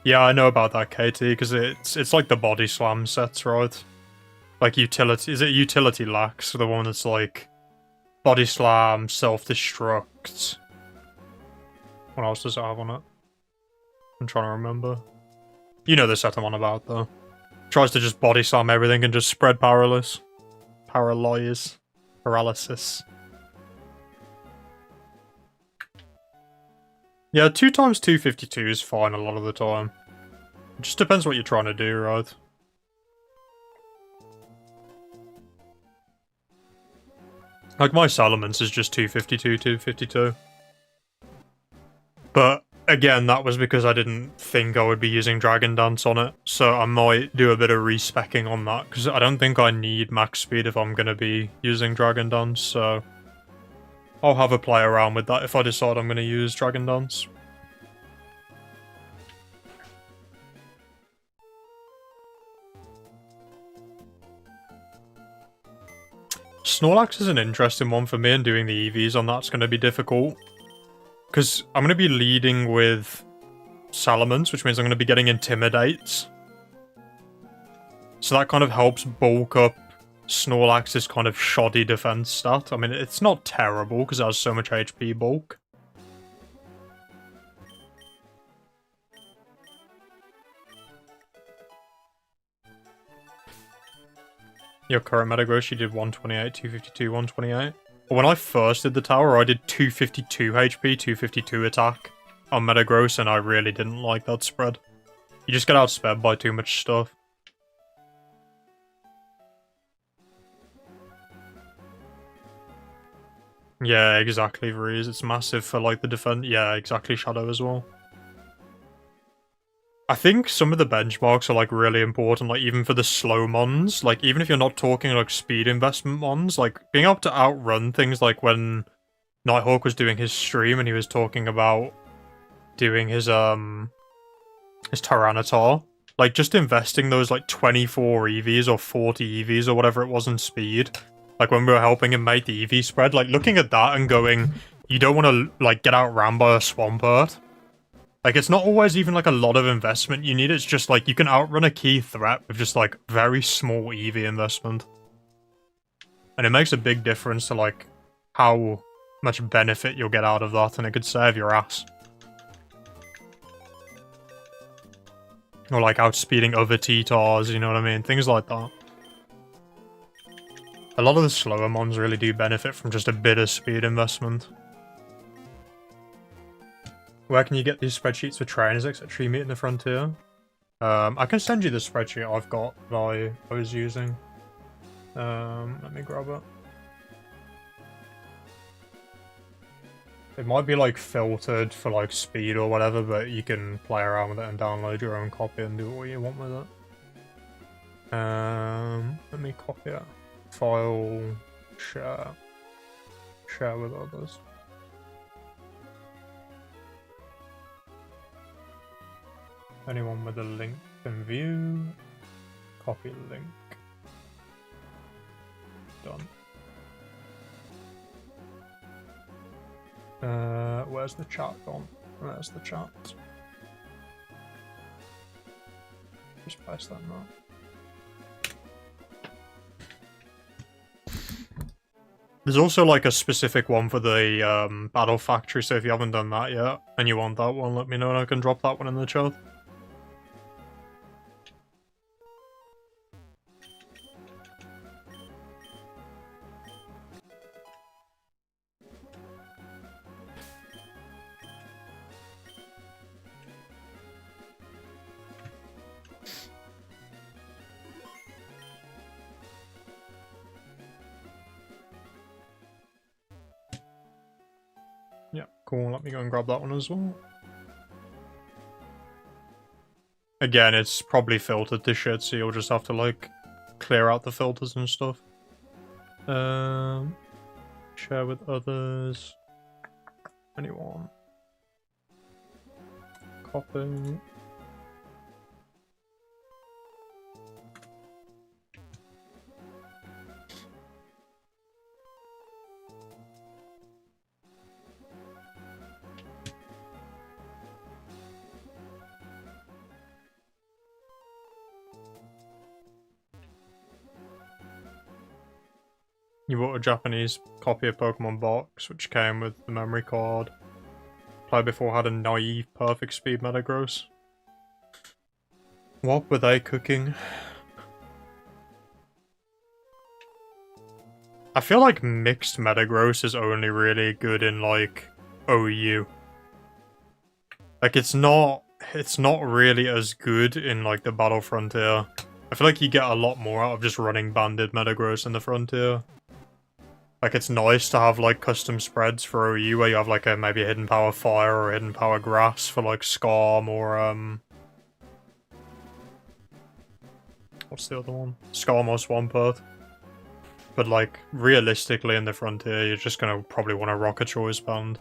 Yeah, I know about that, KT, because it's like the Body Slam sets, right? Like utility, is it Utility Lax? The one that's like Body Slam, Self-Destruct. What else does it have on it? I'm trying to remember. You know the set I'm on about, though. Tries to just Body Slam everything and just spread Paralysis. Yeah, 2 times 252 is fine a lot of the time. It just depends what you're trying to do, right? Like, my Salamence is just 252, 252. But, again, that was because I didn't think I would be using Dragon Dance on it. So I might do a bit of respecking on that, because I don't think I need max speed if I'm going to be using Dragon Dance, so I'll have a play around with that if I decide I'm going to use Dragon Dance. Snorlax is an interesting one for me, and doing the EVs on that's going to be difficult. Because I'm going to be leading with Salamence, which means I'm going to be getting Intimidates. So that kind of helps bulk up Snorlax's kind of shoddy defense stat. I mean, it's not terrible because it has so much HP bulk. Your current metagross, you did 128, 252, 128. But when I first did the tower, I did 252 HP, 252 attack on metagross, and I really didn't like that spread. You just get outsped by too much stuff. Yeah, exactly, Vreeze. It's massive for, like, the defense. Yeah, exactly, Shadow as well. I think some of the benchmarks are, like, really important, like, even for the slow mons. Like, even if you're not talking, like, speed investment mons, like, being able to outrun things like when Nighthawk was doing his stream and he was talking about doing his Tyranitar. Like, just investing those, like, 24 EVs or 40 EVs or whatever it was in speed. Like, when we were helping him make the EV spread, like, looking at that and going, you don't want to, like, get outran by a Swampert. Like, it's not always even, like, a lot of investment you need. It's just, like, you can outrun a key threat with just, like, very small EV investment. And it makes a big difference to, like, how much benefit you'll get out of that, and it could save your ass. Or, like, outspeeding other T-Tars, you know what I mean? Things like that. A lot of the slower mons really do benefit from just a bit of speed investment. Where can you get these spreadsheets for trainers, etc. you meet in the frontier? I can send you the spreadsheet I've got that I was using. Let me grab it. It might be, like, filtered for, like, speed or whatever, but you can play around with it and download your own copy and do what you want with it. Let me copy it. File, share. Share with others. Anyone with a link can view. Copy link. Done. Where's the chat gone? There's the chat. Just paste that now. There's also, like, a specific one for the Battle Factory, so if you haven't done that yet, and you want that one, let me know and I can drop that one in the chat. Yeah, cool. Let me go and grab that one as well. Again, it's probably filtered to shit, so you'll just have to, like, clear out the filters and stuff. Share with others. Anyone? Copy. You bought a Japanese copy of Pokemon Box, which came with the memory card. Play before had a naive perfect speed Metagross. What were they cooking? I feel like mixed Metagross is only really good in, like, OU. Like, it's not really as good in, like, the Battle Frontier. I feel like you get a lot more out of just running banded Metagross in the Frontier. Like, it's nice to have, like, custom spreads for OU where you have, like, maybe a Hidden Power Fire or a Hidden Power Grass for, like, Scarm or, what's the other one? Scarm or Swampert. But, like, realistically in the Frontier, you're just gonna probably want to rock a Choice Band.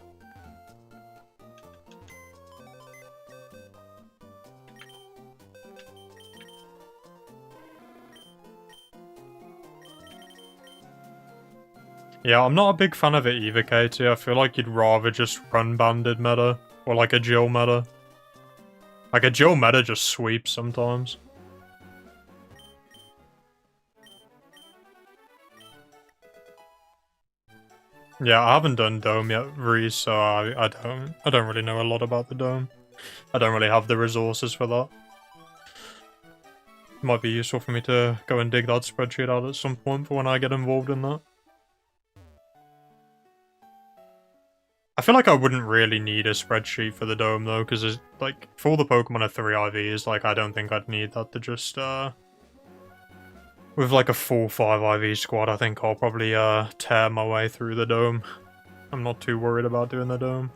Yeah, I'm not a big fan of it either, Katie. I feel like you'd rather just run banded meta, or like a Jill meta. Like, a Jill meta just sweeps sometimes. Yeah, I haven't done Dome yet, Reese, so I don't really know a lot about the Dome. I don't really have the resources for that. Might be useful for me to go and dig that spreadsheet out at some point for when I get involved in that. I feel like I wouldn't really need a spreadsheet for the dome though, because like for all the Pokemon are 3 IVs, like I don't think I'd need that to just with like a full 5 IV squad, I think I'll probably tear my way through the dome. I'm not too worried about doing the dome.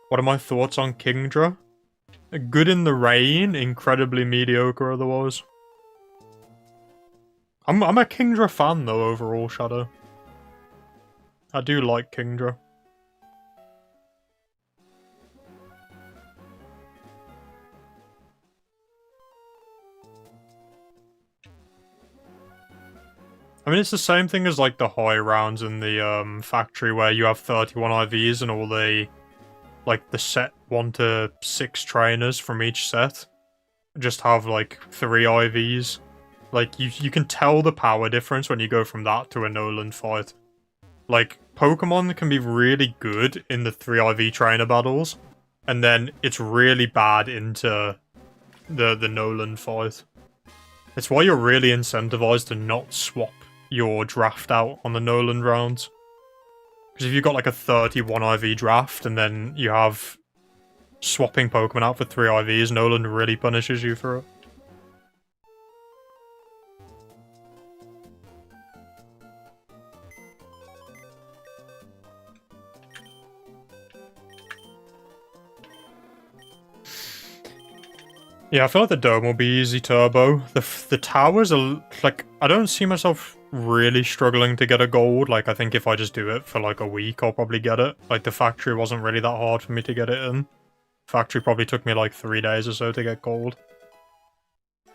What are my thoughts on Kingdra? Good in the rain, incredibly mediocre otherwise. I'm a Kingdra fan though overall, Shadow. I do like Kingdra. I mean, it's the same thing as like the high rounds in the factory where you have 31 IVs and all the like the set 1 to 6 trainers from each set just have like 3 IVs. Like you can tell the power difference when you go from that to a Noland fight. Like Pokemon can be really good in the 3 IV trainer battles, and then it's really bad into the Noland fight. It's why you're really incentivized to not swap your draft out on the Noland rounds. Because if you've got like a 31 IV draft and then you have swapping Pokemon out for 3 IVs, Noland really punishes you for it. Yeah, I feel like the dome will be easy turbo. The towers are, like, I don't see myself really struggling to get a gold. Like, I think if I just do it for, like, a week, I'll probably get it. Like, the factory wasn't really that hard for me to get it in. Factory probably took me, like, 3 days or so to get gold.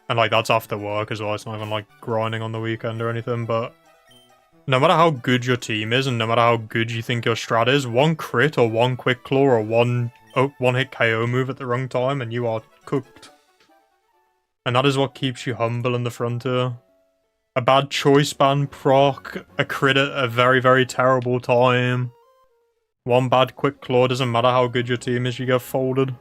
And, like, that's after work as well. It's not even, like, grinding on the weekend or anything, but no matter how good your team is and no matter how good you think your strat is, one crit or one quick claw or one hit KO move at the wrong time and you are cooked. And that is what keeps you humble in the frontier. A bad choice band proc, a crit at a very, very terrible time. One bad quick claw, doesn't matter how good your team is, you get folded.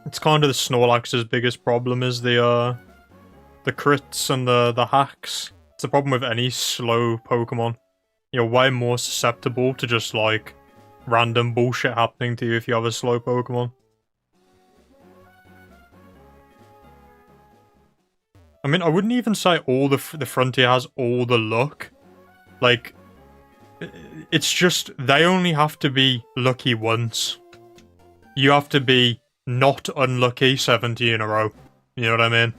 It's kind of the Snorlax's biggest problem is the crits and the hacks. It's a problem with any slow Pokemon. You're way more susceptible to just, like, random bullshit happening to you if you have a slow Pokemon. I mean, I wouldn't even say all the Frontier has all the luck. Like, it's just, they only have to be lucky once. You have to be not unlucky 70 in a row. You know what I mean?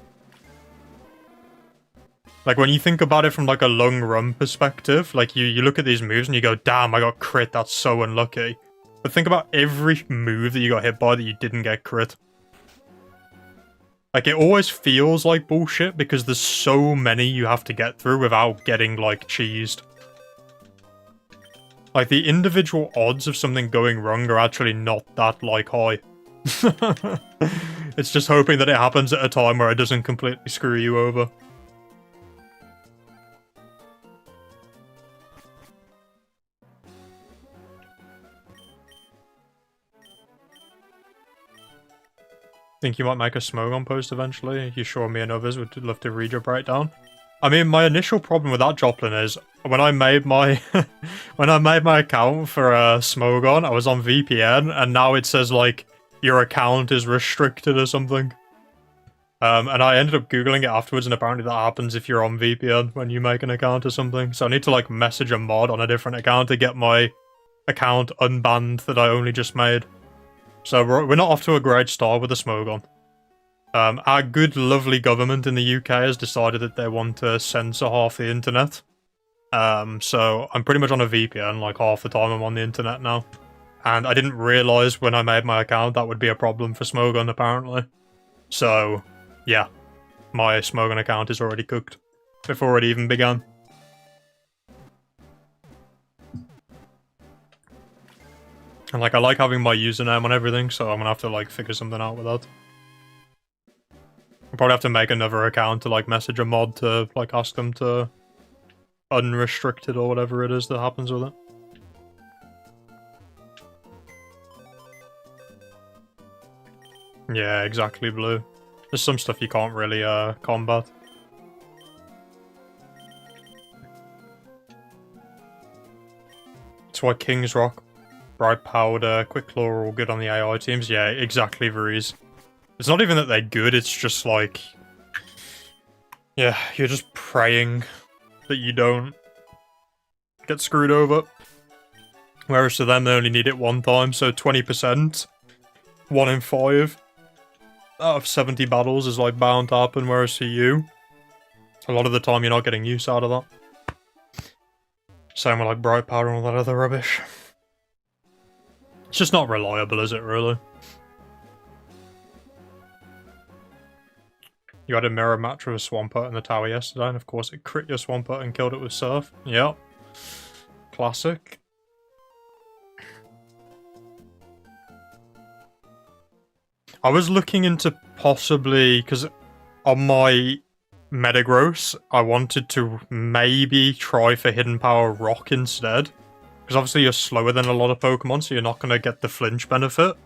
Like, when you think about it from, like, a long run perspective, like, you look at these moves and you go, damn, I got crit, that's so unlucky. But think about every move that you got hit by that you didn't get crit. Like, it always feels like bullshit because there's so many you have to get through without getting, like, cheesed. Like, the individual odds of something going wrong are actually not that, like, high. It's just hoping that it happens at a time where it doesn't completely screw you over. Think you might make a Smogon post eventually? You sure me and others would love to read your breakdown? I mean, my initial problem with that, Joplin, is when I made my when I made my account for Smogon, I was on VPN, and now it says like your account is restricted or something. And I ended up googling it afterwards, and apparently that happens if you're on VPN when you make an account or something. So I need to like message a mod on a different account to get my account unbanned that I only just made. So we're not off to a great start with the Smogon. Our good, lovely government in the UK has decided that they want to censor half the internet. So I'm pretty much on a VPN, like half the time I'm on the internet now. And I didn't realise when I made my account that would be a problem for Smogon, apparently. So, yeah. My Smogon account is already cooked. Before it even began. And, like, I like having my username on everything, so I'm gonna have to, like, figure something out with that. probably have to make another account to, like, message a mod to, like, ask them to unrestricted or whatever it is that happens with it. Yeah, exactly, Blue. There's some stuff you can't really, combat. That's why King's Rock, Bright Powder, Quick Claw are all good on the AI teams. Yeah, exactly, Varese. It's not even that they're good, it's just like... yeah, you're just praying that you don't get screwed over. Whereas to them, they only need it one time, so 20%, 1 in 5 out of 70 battles is like bound to happen, whereas to you, a lot of the time you're not getting use out of that. Same with like Bright Powder and all that other rubbish. It's just not reliable, is it, really? You had a mirror match with a Swampert in the tower yesterday, and of course it crit your Swampert and killed it with Surf. Yep. Classic. I was looking into possibly, because on my Metagross, I wanted to maybe try for Hidden Power Rock instead. Because obviously you're slower than a lot of Pokemon, so you're not going to get the flinch benefit.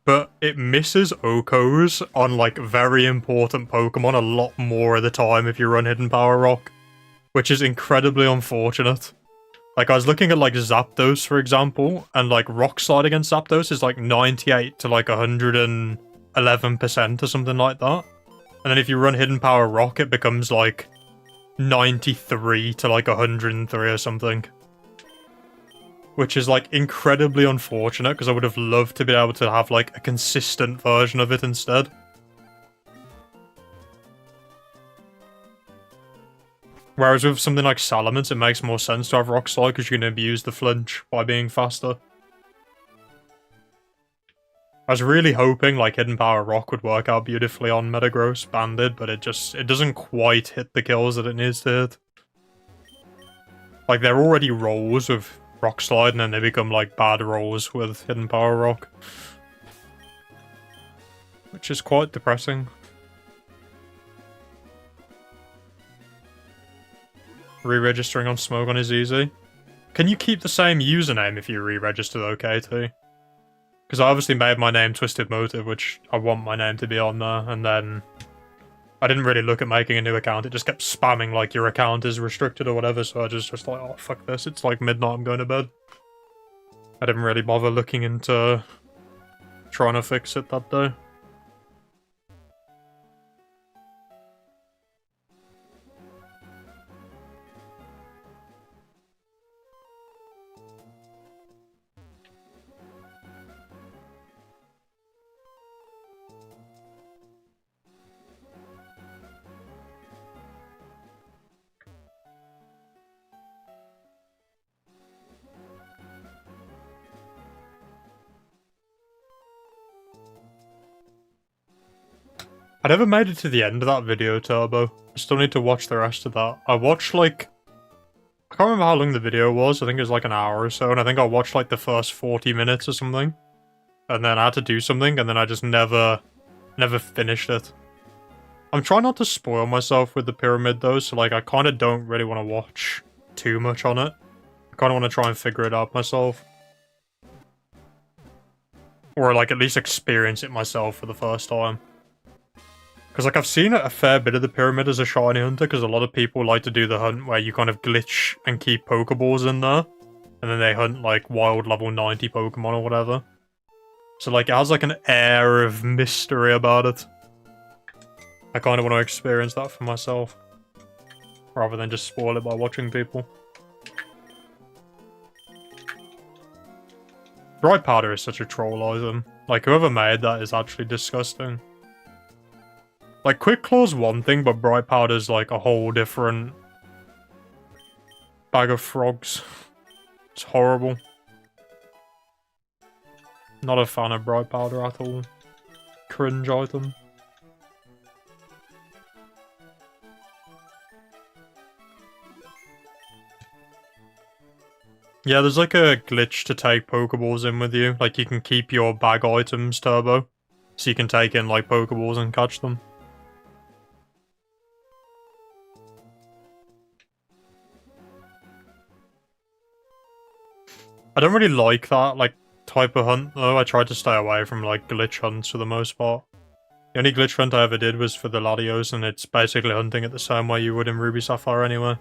But it misses Okos on, like, very important Pokemon a lot more of the time if you run Hidden Power Rock. Which is incredibly unfortunate. Like, I was looking at, like, Zapdos, for example, and, like, Rock Slide against Zapdos is, like, 98 to, like, 111% or something like that. And then if you run Hidden Power Rock, it becomes, like, 93 to, like, 103 or something. Which is, like, incredibly unfortunate, because I would have loved to be able to have, like, a consistent version of it instead. Whereas with something like Salamence, it makes more sense to have Rock Slide because you can abuse the flinch by being faster. I was really hoping like Hidden Power Rock would work out beautifully on Metagross Banded, but it doesn't quite hit the kills that it needs to hit. Like, they're already rolls with Rock Slide, and then they become like bad rolls with Hidden Power Rock. Which is quite depressing. Re-registering on Smogon is easy. Can you keep the same username if you re-register though, KT? Because I obviously made my name TwistedMotive, which I want my name to be on there, and then I didn't really look at making a new account. It just kept spamming like your account is restricted or whatever, so I just like, oh fuck this, it's like midnight, I'm going to bed. I didn't really bother looking into trying to fix it that day. I never made it to the end of that video, Turbo. I still need to watch the rest of that. I watched, like... I can't remember how long the video was. I think it was like an hour or so, and I think I watched, like, the first 40 minutes or something. And then I had to do something, and then I just never finished it. I'm trying not to spoil myself with the pyramid, though, so, like, I kind of don't really want to watch too much on it. I kind of want to try and figure it out myself. Or, like, at least experience it myself for the first time. Because, like, I've seen a fair bit of the pyramid as a shiny hunter, because a lot of people like to do the hunt where you kind of glitch and keep Pokeballs in there. And then they hunt, like, wild level 90 Pokemon or whatever. So, like, it has, like, an air of mystery about it. I kind of want to experience that for myself. Rather than just spoil it by watching people. Bright Powder is such a troll item. Like, whoever made that is actually disgusting. Like, Quick Claw's one thing, but Bright Powder's like a whole different bag of frogs. It's horrible. Not a fan of Bright Powder at all. Cringe item. Yeah, there's like a glitch to take Pokeballs in with you. Like, you can keep your bag items, Turbo. So you can take in, like, Pokeballs and catch them. I don't really like that, like, type of hunt, though. I tried to stay away from, like, glitch hunts for the most part. The only glitch hunt I ever did was for the Latios, and it's basically hunting it the same way you would in Ruby Sapphire anyway.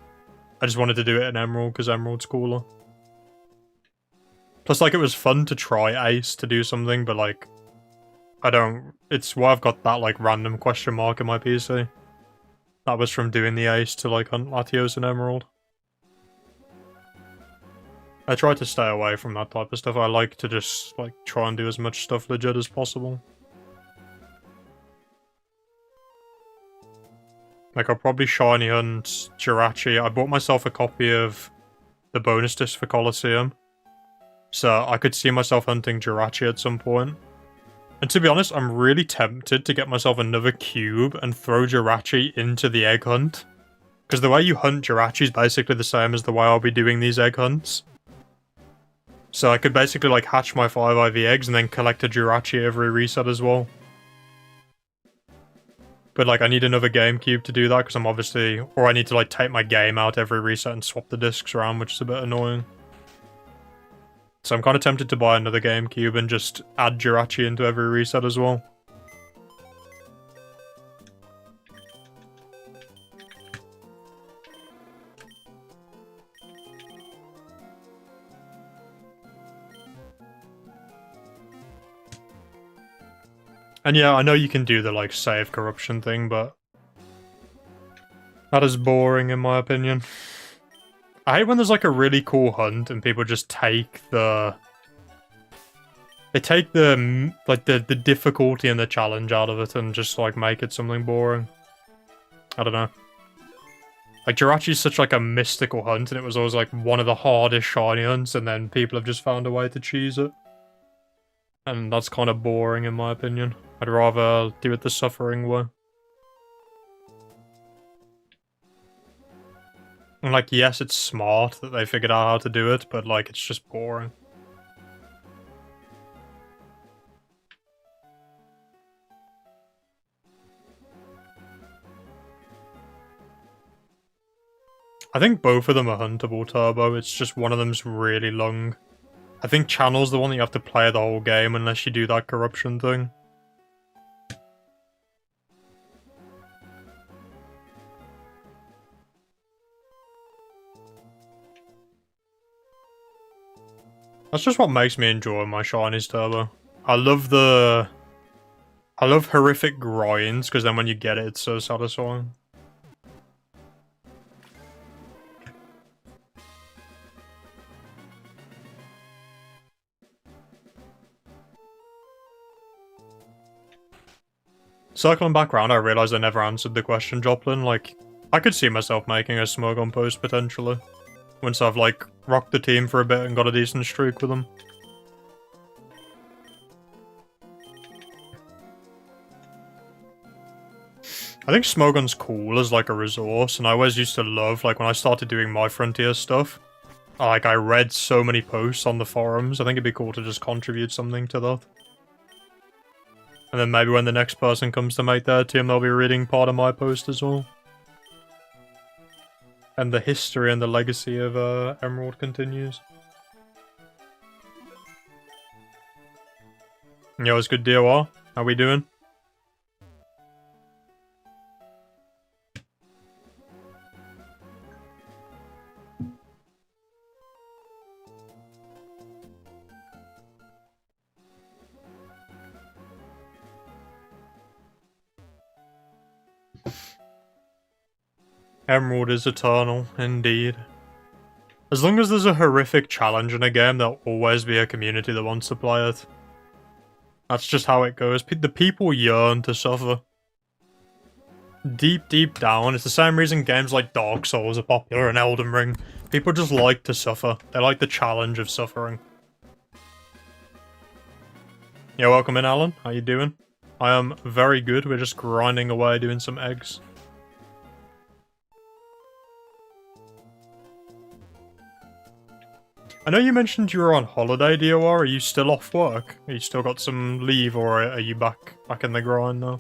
I just wanted to do it in Emerald, because Emerald's cooler. Plus, like, it was fun to try Ace to do something, but, like, I don't... It's why I've got that, like, random question mark in my PC. That was from doing the Ace to, like, hunt Latios in Emerald. I try to stay away from that type of stuff. I like to just, like, try and do as much stuff legit as possible. Like, I'll probably shiny hunt Jirachi. I bought myself a copy of the bonus disc for Colosseum, so I could see myself hunting Jirachi at some point. And to be honest, I'm really tempted to get myself another cube and throw Jirachi into the egg hunt. Because the way you hunt Jirachi is basically the same as the way I'll be doing these egg hunts. So I could basically, like, hatch my 5 IV eggs and then collect a Jirachi every reset as well. But, like, I need another GameCube to do that, because I'm obviously... Or I need to, like, take my game out every reset and swap the discs around, which is a bit annoying. So I'm kind of tempted to buy another GameCube and just add Jirachi into every reset as well. And yeah, I know you can do the, like, save corruption thing, but... that is boring, in my opinion. I hate when there's, like, a really cool hunt and people just take the... They take the, like, the difficulty and the challenge out of it and just, like, make it something boring. I don't know. Like, Jirachi's such, like, a mystical hunt, and it was always, like, one of the hardest shiny hunts, and then people have just found a way to cheese it. And that's kind of boring, in my opinion. I'd rather do it the suffering way. And, like, yes, it's smart that they figured out how to do it, but, like, it's just boring. I think both of them are huntable, Turbo. It's just one of them's really long. I think Channel's the one that you have to play the whole game unless you do that corruption thing. That's just what makes me enjoy my shinies, Turbo. I love horrific grinds, because then when you get it, it's so satisfying. Circling back around, I realised I never answered the question, Joplin. Like, I could see myself making a Smogon post, potentially. Once I've, like, rocked the team for a bit and got a decent streak with them. I think Smogon's cool as, like, a resource, and I always used to love, like, when I started doing my Frontier stuff, like, I read so many posts on the forums. I think it'd be cool to just contribute something to that. And then maybe when the next person comes to make their team, they'll be reading part of my post as well. And the history and the legacy of Emerald continues. Yo, it's good, DOR. How we doing? Emerald is eternal, indeed. As long as there's a horrific challenge in a game, there'll always be a community that wants to play it. That's just how it goes. The people yearn to suffer. Deep, deep down, it's the same reason games like Dark Souls are popular and Elden Ring. People just like to suffer. They like the challenge of suffering. Yeah, welcome in, Alan. How you doing? I am very good. We're just grinding away doing some eggs. I know you mentioned you were on holiday, DOR. Are you still off work? Are you still got some leave, or are you back in the grind now?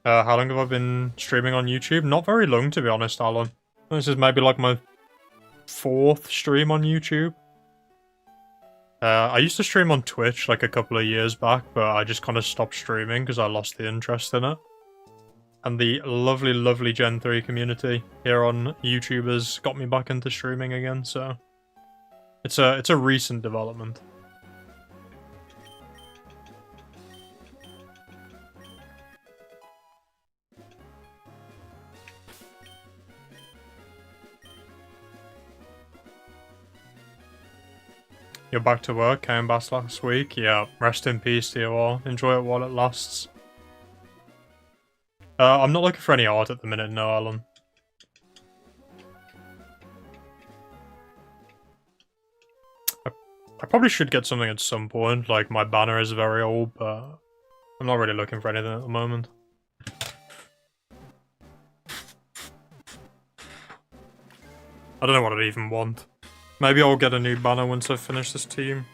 How long have I been streaming on YouTube? Not very long, to be honest, Alan. This is maybe like my 4th stream on YouTube. I used to stream on Twitch like a couple of years back, but I just kind of stopped streaming because I lost the interest in it. And the lovely, lovely Gen 3 community here on YouTube has got me back into streaming again, so... It's a recent development. You're back to work, came back last week. Yeah, rest in peace to you all. Enjoy it while it lasts. I'm not looking for any art at the minute, no, Alan. I probably should get something at some point, like my banner is very old, but I'm not really looking for anything at the moment. I don't know what I'd even want. Maybe I'll get a new banner once I finish this team.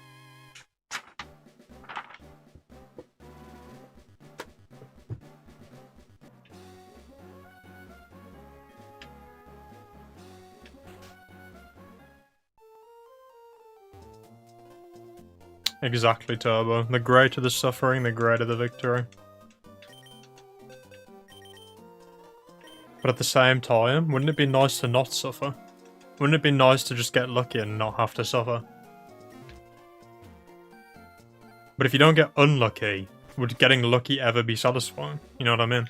Exactly, Turbo. The greater the suffering, the greater the victory. But at the same time, wouldn't it be nice to not suffer? Wouldn't it be nice to just get lucky and not have to suffer? But if you don't get unlucky, would getting lucky ever be satisfying? You know what I mean?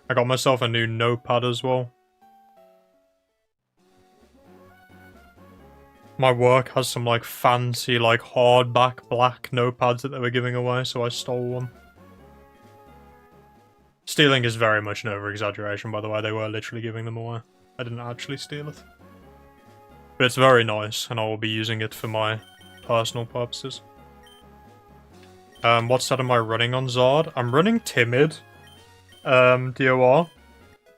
I got myself a new notepad as well. My work has some like fancy like hardback black notepads that they were giving away, so I stole one. Stealing is very much an over-exaggeration, by the way. They were literally giving them away. I didn't actually steal it. But it's very nice, and I will be using it for my personal purposes. What set am I running on Zard? I'm running Timid. DOR.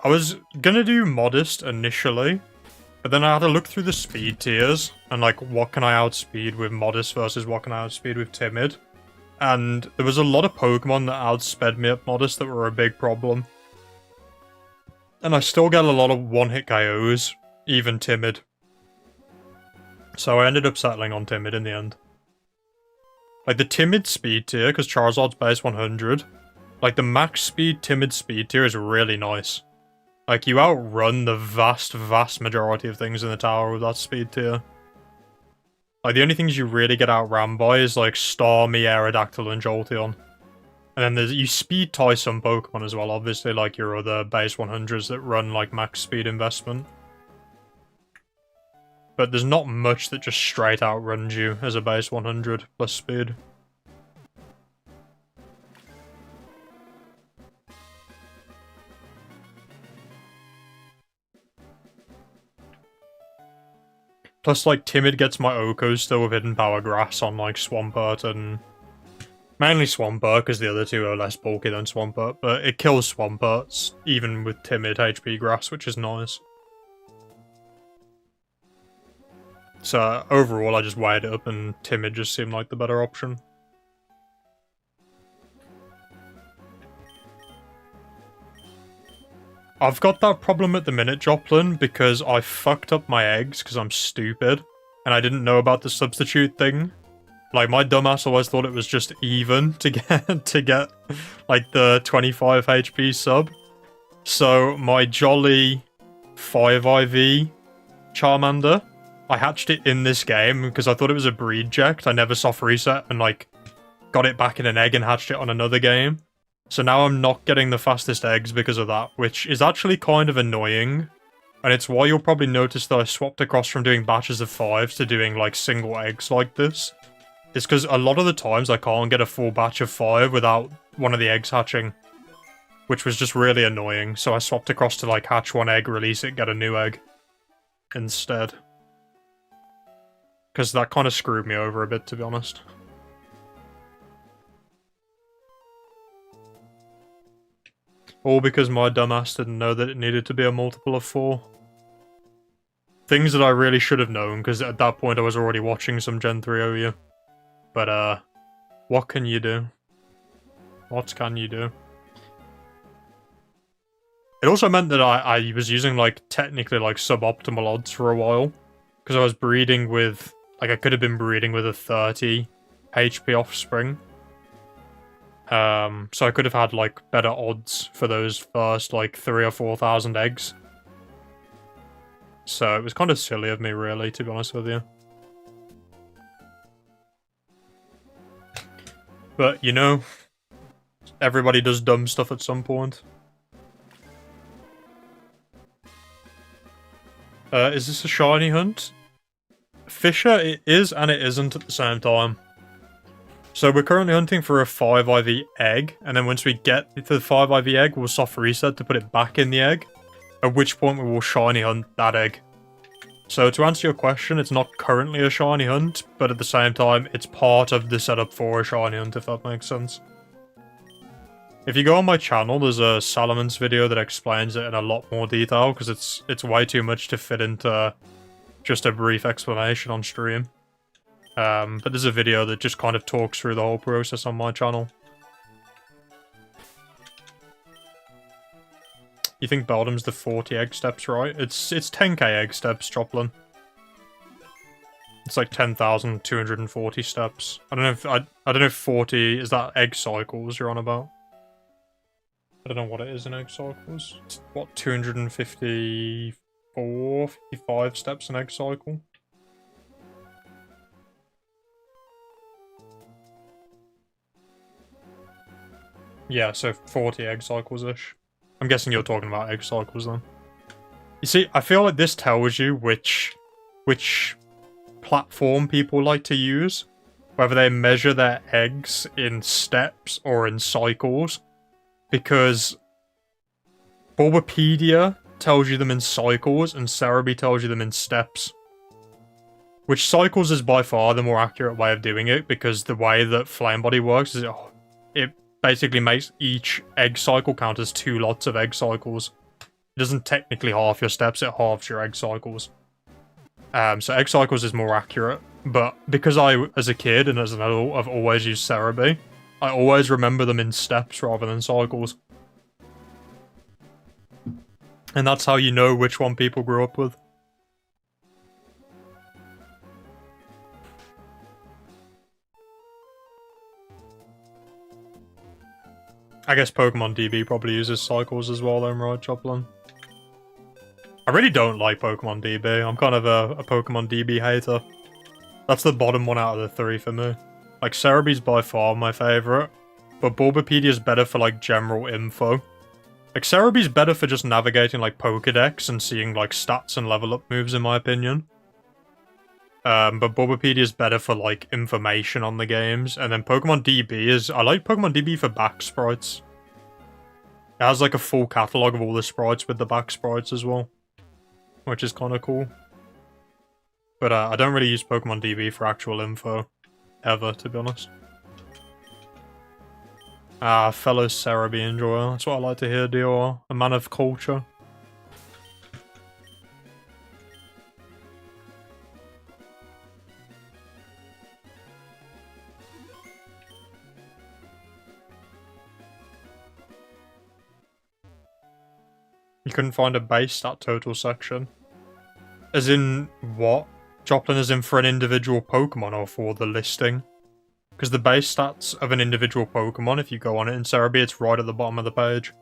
I was gonna do Modest initially, but then I had to look through the speed tiers, and like, what can I outspeed with Modest versus what can I outspeed with Timid? And there was a lot of Pokemon that outsped me at Modest that were a big problem. And I still get a lot of one-hit KOs, even Timid. So I ended up settling on Timid in the end. Like, the Timid speed tier, because Charizard's base 100, like, the max speed Timid speed tier is really nice. Like, you outrun the vast, vast majority of things in the tower with that speed tier. Like, the only things you really get outran by is, like, Starmie, Aerodactyl, and Jolteon. And then you speed tie some Pokemon as well, obviously, like your other base 100s that run, like, max speed investment. But there's not much that just straight outruns you as a base 100 plus speed. Plus, like, Timid gets my Oko still with Hidden Power Grass on, like, Swampert and... Mainly Swampert, because the other two are less bulky than Swampert, but it kills Swamperts, even with Timid HP Grass, which is nice. So, overall, I just weighed it up, and Timid just seemed like the better option. I've got that problem at the minute, Joplin, because I fucked up my eggs because I'm stupid, and I didn't know about the substitute thing. Like, my dumbass always thought it was just even to get like, the 25 HP sub. So, my jolly 5 IV Charmander, I hatched it in this game because I thought it was a breed ject. I never soft reset and, like, got it back in an egg and hatched it on another game. So now I'm not getting the fastest eggs because of that, which is actually kind of annoying. And it's why you'll probably notice that I swapped across from doing batches of 5s to doing, like, single eggs like this. It's because a lot of the times I can't get a full batch of 5 without one of the eggs hatching. Which was just really annoying, so I swapped across to, like, hatch one egg, release it, get a new egg instead. Because that kind of screwed me over a bit, to be honest. All because my dumbass didn't know that it needed to be a multiple of 4. Things that I really should have known, because at that point I was already watching some Gen 3 OU. But, what can you do? What can you do? It also meant that I was using, like, technically, like, suboptimal odds for a while. Because I was breeding with... Like, I could have been breeding with a 30 HP offspring. So I could have had, like, better odds for those first, like, 3,000 or 4,000 eggs. So it was kind of silly of me, really, to be honest with you. But, you know, everybody does dumb stuff at some point. Is this a shiny hunt? Fisher, it is and it isn't at the same time. So we're currently hunting for a 5 IV egg, and then once we get to the 5 IV egg, we'll soft reset to put it back in the egg, at which point we will shiny hunt that egg. So to answer your question, it's not currently a shiny hunt, but at the same time, it's part of the setup for a shiny hunt, if that makes sense. If you go on my channel, there's a Salamence video that explains it in a lot more detail, because it's way too much to fit into just a brief explanation on stream. But there's a video that just kind of talks through the whole process on my channel. You think Beldam's the 40 egg steps, right? It's 10k egg steps, Joplin. It's like 10,240 steps. I don't know if I don't know if 40 is that egg cycles you're on about. I don't know what it is in egg cycles. It's what, 254, 55 steps an egg cycle? Yeah, so 40 egg cycles-ish. I'm guessing you're talking about egg cycles then. You see, I feel like this tells you which platform people like to use. Whether they measure their eggs in steps or in cycles. Because Bulbapedia tells you them in cycles and Cerebi tells you them in steps. Which cycles is by far the more accurate way of doing it, because the way that Flame Body works is it basically makes each egg cycle count as 2 lots of egg cycles. It doesn't technically halve your steps, it halves your egg cycles. So egg cycles is more accurate, but because I, as a kid and as an adult, I've always used Cerebi, I always remember them in steps rather than cycles. And that's how you know which one people grew up with. I guess Pokemon DB probably uses cycles as well then, right, Joplin? I really don't like Pokemon DB. I'm kind of a Pokemon DB hater. That's the bottom one out of the 3 for me. Like, Cerebi's by far my favourite, but Bulbapedia's better for, like, general info. Like, Cerebi's better for just navigating, like, Pokedex and seeing, like, stats and level up moves, in my opinion. But Bulbapedia's better for, like, information on the games. And then Pokemon DB is... I like Pokemon DB for back sprites. It has, like, a full catalogue of all the sprites with the back sprites as well. Which is kind of cool. But I don't really use Pokemon DB for actual info. Ever, to be honest. Ah, fellow Cerebi enjoyer. That's what I like to hear, Dior. A man of culture. You couldn't find a base stat total section. As in, what? Joplin as in for an individual Pokemon or for the listing? Because the base stats of an individual Pokemon, if you go on it in Cerebi, it's right at the bottom of the page.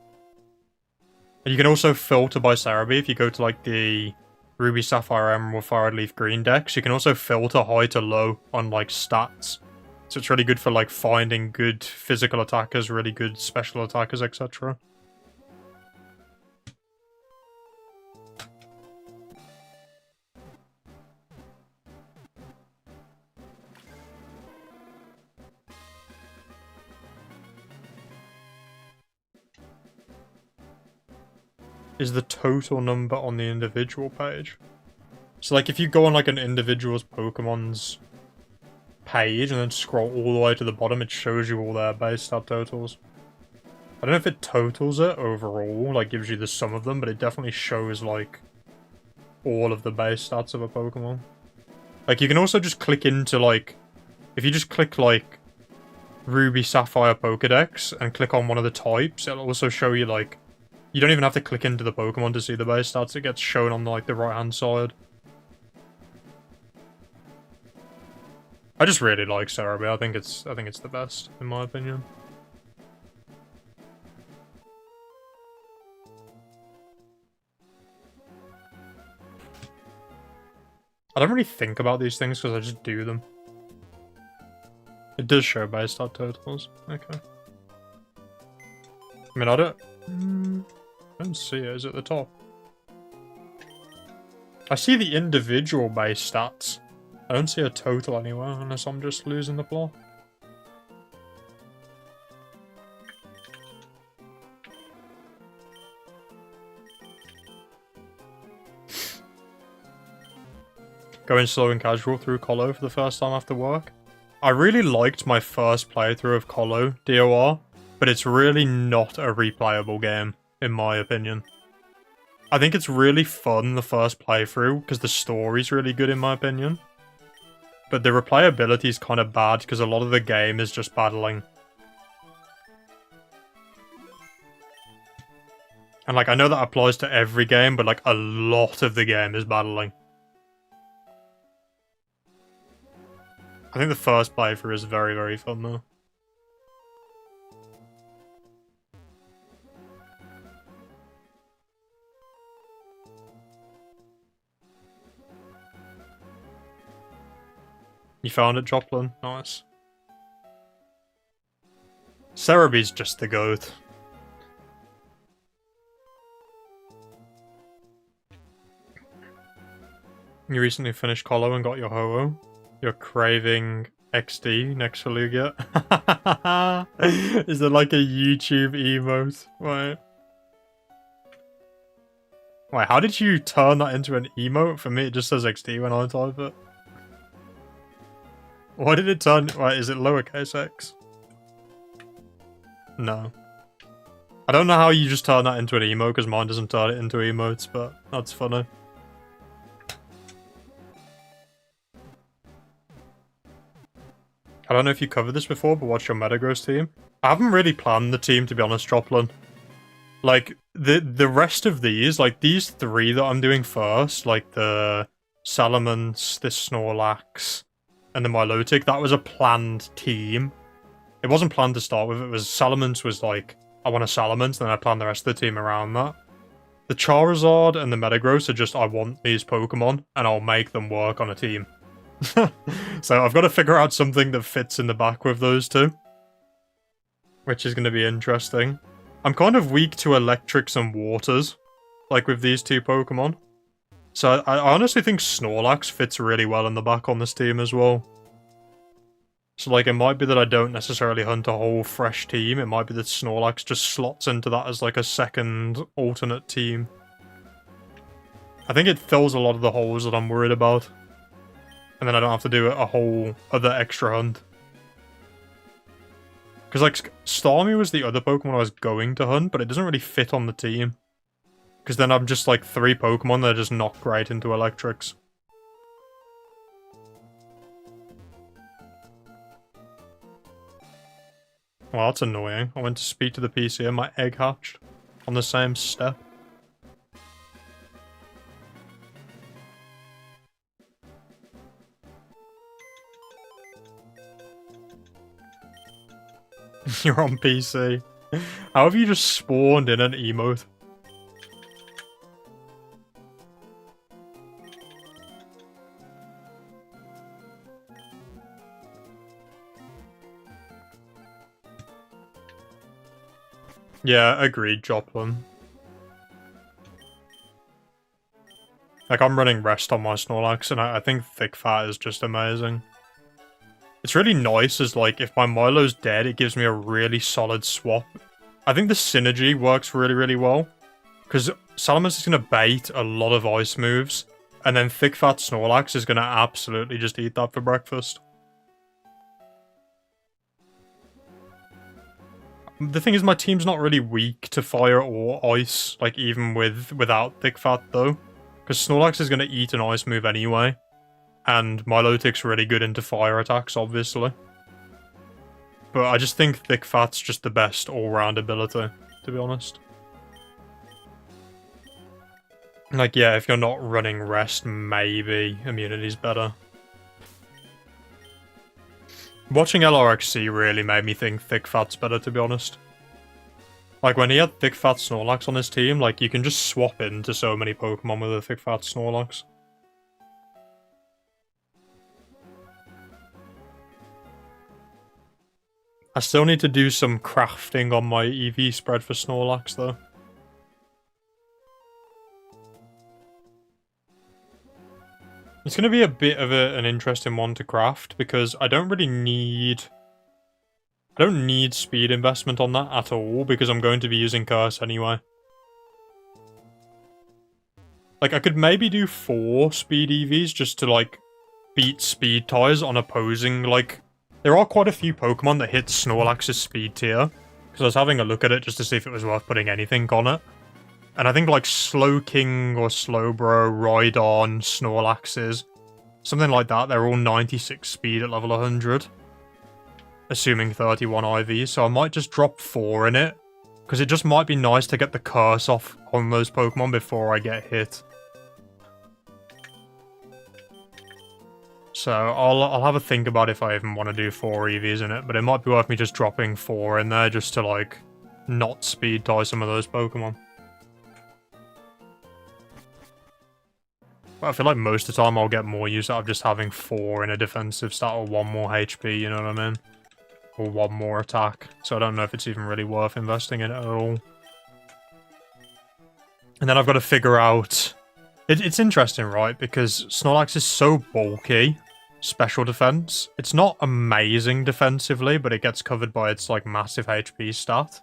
And you can also filter by Cerebi if you go to like the Ruby, Sapphire, Emerald, Fire, Leaf, Green decks. You can also filter high to low on like stats. So it's really good for like finding good physical attackers, really good special attackers, etc. Is the total number on the individual page. So like if you go on like an individual's Pokemon's page and then scroll all the way to the bottom, it shows you all their base stat totals. I don't know if it totals it overall, like gives you the sum of them, but it definitely shows like all of the base stats of a Pokemon. Like you can also just click into like, if you just click like Ruby Sapphire Pokedex and click on one of the types, it'll also show you like, you don't even have to click into the Pokemon to see the base stats, it gets shown on like the right hand side. I just really like Cerebi. I think it's the best, in my opinion. I don't really think about these things because I just do them. It does show base stat totals. Okay. I mean, I don't see it. Is it at the top? I see the individual base stats. I don't see a total anywhere, unless I'm just losing the plot. Going slow and casual through Colo for the first time after work. I really liked my first playthrough of Colo DOR, but it's really not a replayable game, in my opinion. I think it's really fun the first playthrough, because the story's really good in my opinion. But the replayability is kind of bad, because a lot of the game is just battling. And like, I know that applies to every game, but like, a lot of the game is battling. I think the first playthrough is very, very fun though. You found it, Joplin? Nice. Cerebi's just the goat. You recently finished Colo and got your Ho-Oh. You're craving XD next to Lugia. Is it like a YouTube emote? Wait. Wait, how did you turn that into an emote? For me, it just says XD when I type it. Why did it turn... Wait, is it lowercase x? No. I don't know how you just turn that into an emote, because mine doesn't turn it into emotes, but that's funny. I don't know if you covered this before, but what's your Metagross team? I haven't really planned the team, to be honest, Joplin. Like, the rest of these, like, these three that I'm doing first, like the Salamence, this Snorlax, and the Milotic, that was a planned team. It wasn't planned to start with, it was Salamence was like, I want a Salamence, and then I planned the rest of the team around that. The Charizard and the Metagross are just, I want these Pokemon, and I'll make them work on a team. So I've got to figure out something that fits in the back with those two. Which is going to be interesting. I'm kind of weak to electrics and waters, like with these two Pokemon. So I honestly think Snorlax fits really well in the back on this team as well. So like it might be that I don't necessarily hunt a whole fresh team, it might be that Snorlax just slots into that as like a second alternate team. I think it fills a lot of the holes that I'm worried about. And then I don't have to do a whole other extra hunt. Because like Starmie was the other Pokemon I was going to hunt, but it doesn't really fit on the team. Because then I'm just like 3 Pokemon that are just not great into electrics. Well, that's annoying. I went to speak to the PC and my egg hatched on the same step. You're on PC. How have you just spawned in an emote? Yeah, agreed, Joplin. Like, I'm running rest on my Snorlax, and I think Thick Fat is just amazing. It's really nice as, like, if my Milo's dead, it gives me a really solid swap. I think the synergy works really, really well. Because Salamence is going to bait a lot of ice moves, and then Thick Fat Snorlax is going to absolutely just eat that for breakfast. The thing is, my team's not really weak to fire or ice, like even without Thick Fat though. Because Snorlax is going to eat an ice move anyway. And Milotic's really good into fire attacks, obviously. But I just think Thick Fat's just the best all-round ability, to be honest. Like, yeah, if you're not running Rest, maybe Immunity's better. Watching LRXC really made me think Thick Fat's better, to be honest. Like, when he had Thick Fat Snorlax on his team, like, you can just swap into so many Pokemon with a Thick Fat Snorlax. I still need to do some crafting on my EV spread for Snorlax, though. It's going to be a bit of an interesting one to craft, because I don't really need... I don't need speed investment on that at all, because I'm going to be using Curse anyway. Like, I could maybe do 4 speed EVs just to, like, beat speed ties on opposing, like... There are quite a few Pokemon that hit Snorlax's speed tier, because I was having a look at it just to see if it was worth putting anything on it. And I think, like, Slowking or Slowbro, Rhydon, Snorlaxes, something like that, they're all 96 speed at level 100. Assuming 31 IV, so I might just drop 4 in it, because it just might be nice to get the curse off on those Pokemon before I get hit. So I'll have a think about if I even want to do 4 EVs in it, but it might be worth me just dropping 4 in there just to, like, not speed tie some of those Pokemon. But I feel like most of the time I'll get more use out of just having 4 in a defensive stat or 1 more HP, you know what I mean? Or 1 more attack, so I don't know if it's even really worth investing in it at all. And then I've got to figure out... It's interesting, right? Because Snorlax is so bulky, special defense. It's not amazing defensively, but it gets covered by its, like, massive HP stat.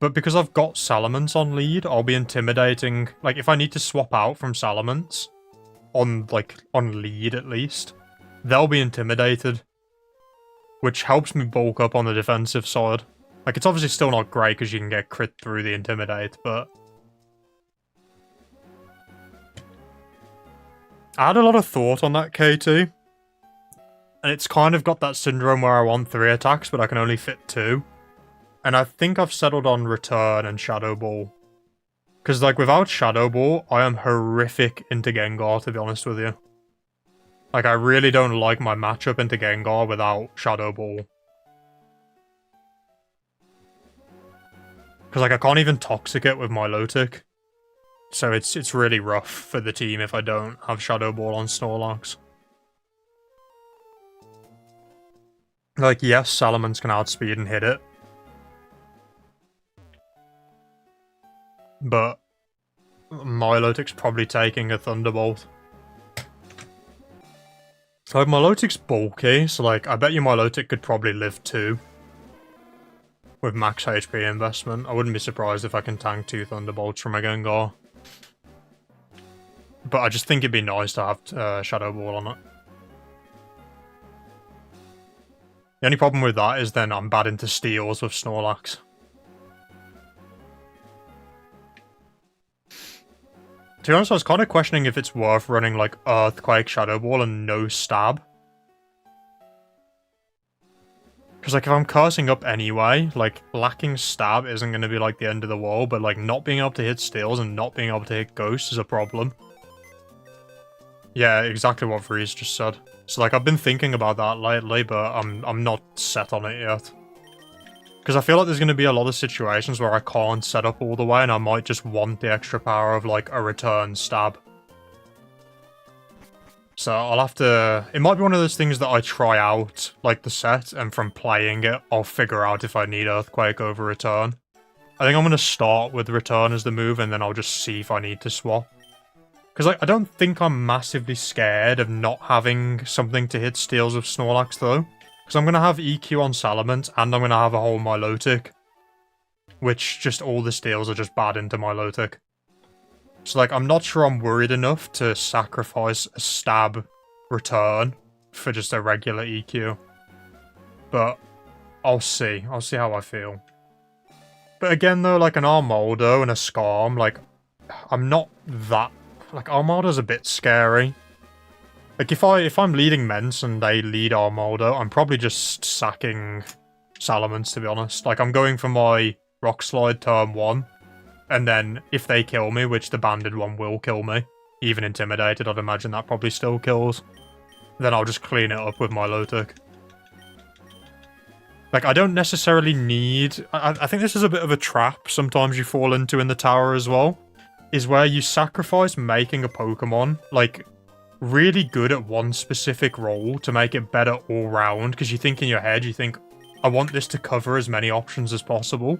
But because I've got Salamence on lead, I'll be intimidating... Like, if I need to swap out from Salamence, on lead at least, they'll be intimidated. Which helps me bulk up on the defensive side. Like, it's obviously still not great because you can get crit through the Intimidate, but... I had a lot of thought on that KT. And it's kind of got that syndrome where I want 3 attacks, but I can only fit 2. And I think I've settled on Return and Shadow Ball. Because, like, without Shadow Ball, I am horrific into Gengar, to be honest with you. Like, I really don't like my matchup into Gengar without Shadow Ball. Because, like, I can't even Toxic it with my Milotic. So it's really rough for the team if I don't have Shadow Ball on Snorlax. Like, yes, Salamence can outspeed and hit it. But Milotic's probably taking a Thunderbolt. So Milotic's bulky, so like, I bet you Milotic could probably live 2. With max HP investment. I wouldn't be surprised if I can tank 2 Thunderbolts from a Gengar. But I just think it'd be nice to have Shadow Ball on it. The only problem with that is then I'm bad into steals with Snorlax. To be honest, I was kind of questioning if it's worth running, like, Earthquake, Shadow Ball, and no Stab. Because, like, if I'm cursing up anyway, like, lacking Stab isn't going to be, like, the end of the world, but, like, not being able to hit Steals and not being able to hit Ghosts is a problem. Yeah, exactly what Vreeze just said. So, like, I've been thinking about that lately, but I'm not set on it yet. Because I feel like there's going to be a lot of situations where I can't set up all the way, and I might just want the extra power of, like, a return stab. So I'll have to... It might be one of those things that I try out, like, the set, and from playing it, I'll figure out if I need Earthquake over return. I think I'm going to start with return as the move, and then I'll just see if I need to swap. Because, like, I don't think I'm massively scared of not having something to hit steals with Snorlax, though. Because I'm going to have EQ on Salamence, and I'm going to have a whole Milotic. Which, just all the steals are just bad into Milotic. So, like, I'm not sure I'm worried enough to sacrifice a stab return for just a regular EQ. But, I'll see. I'll see how I feel. But again, though, like an Armaldo and a Scarm, like, I'm not that... Like, Armaldo's a bit scary. Like, if I'm leading Mence and they lead Armaldo, I'm probably just sacking Salamence, to be honest. Like, I'm going for my Rock Slide turn 1, and then if they kill me, which the banded one will kill me, even intimidated, I'd imagine that probably still kills, then I'll just clean it up with my Lotic. Like, I don't necessarily need... I think this is a bit of a trap sometimes you fall into in the tower as well, is where you sacrifice making a Pokemon, like, really good at one specific role to make it better all round, because you think in your head, you think, I want this to cover as many options as possible,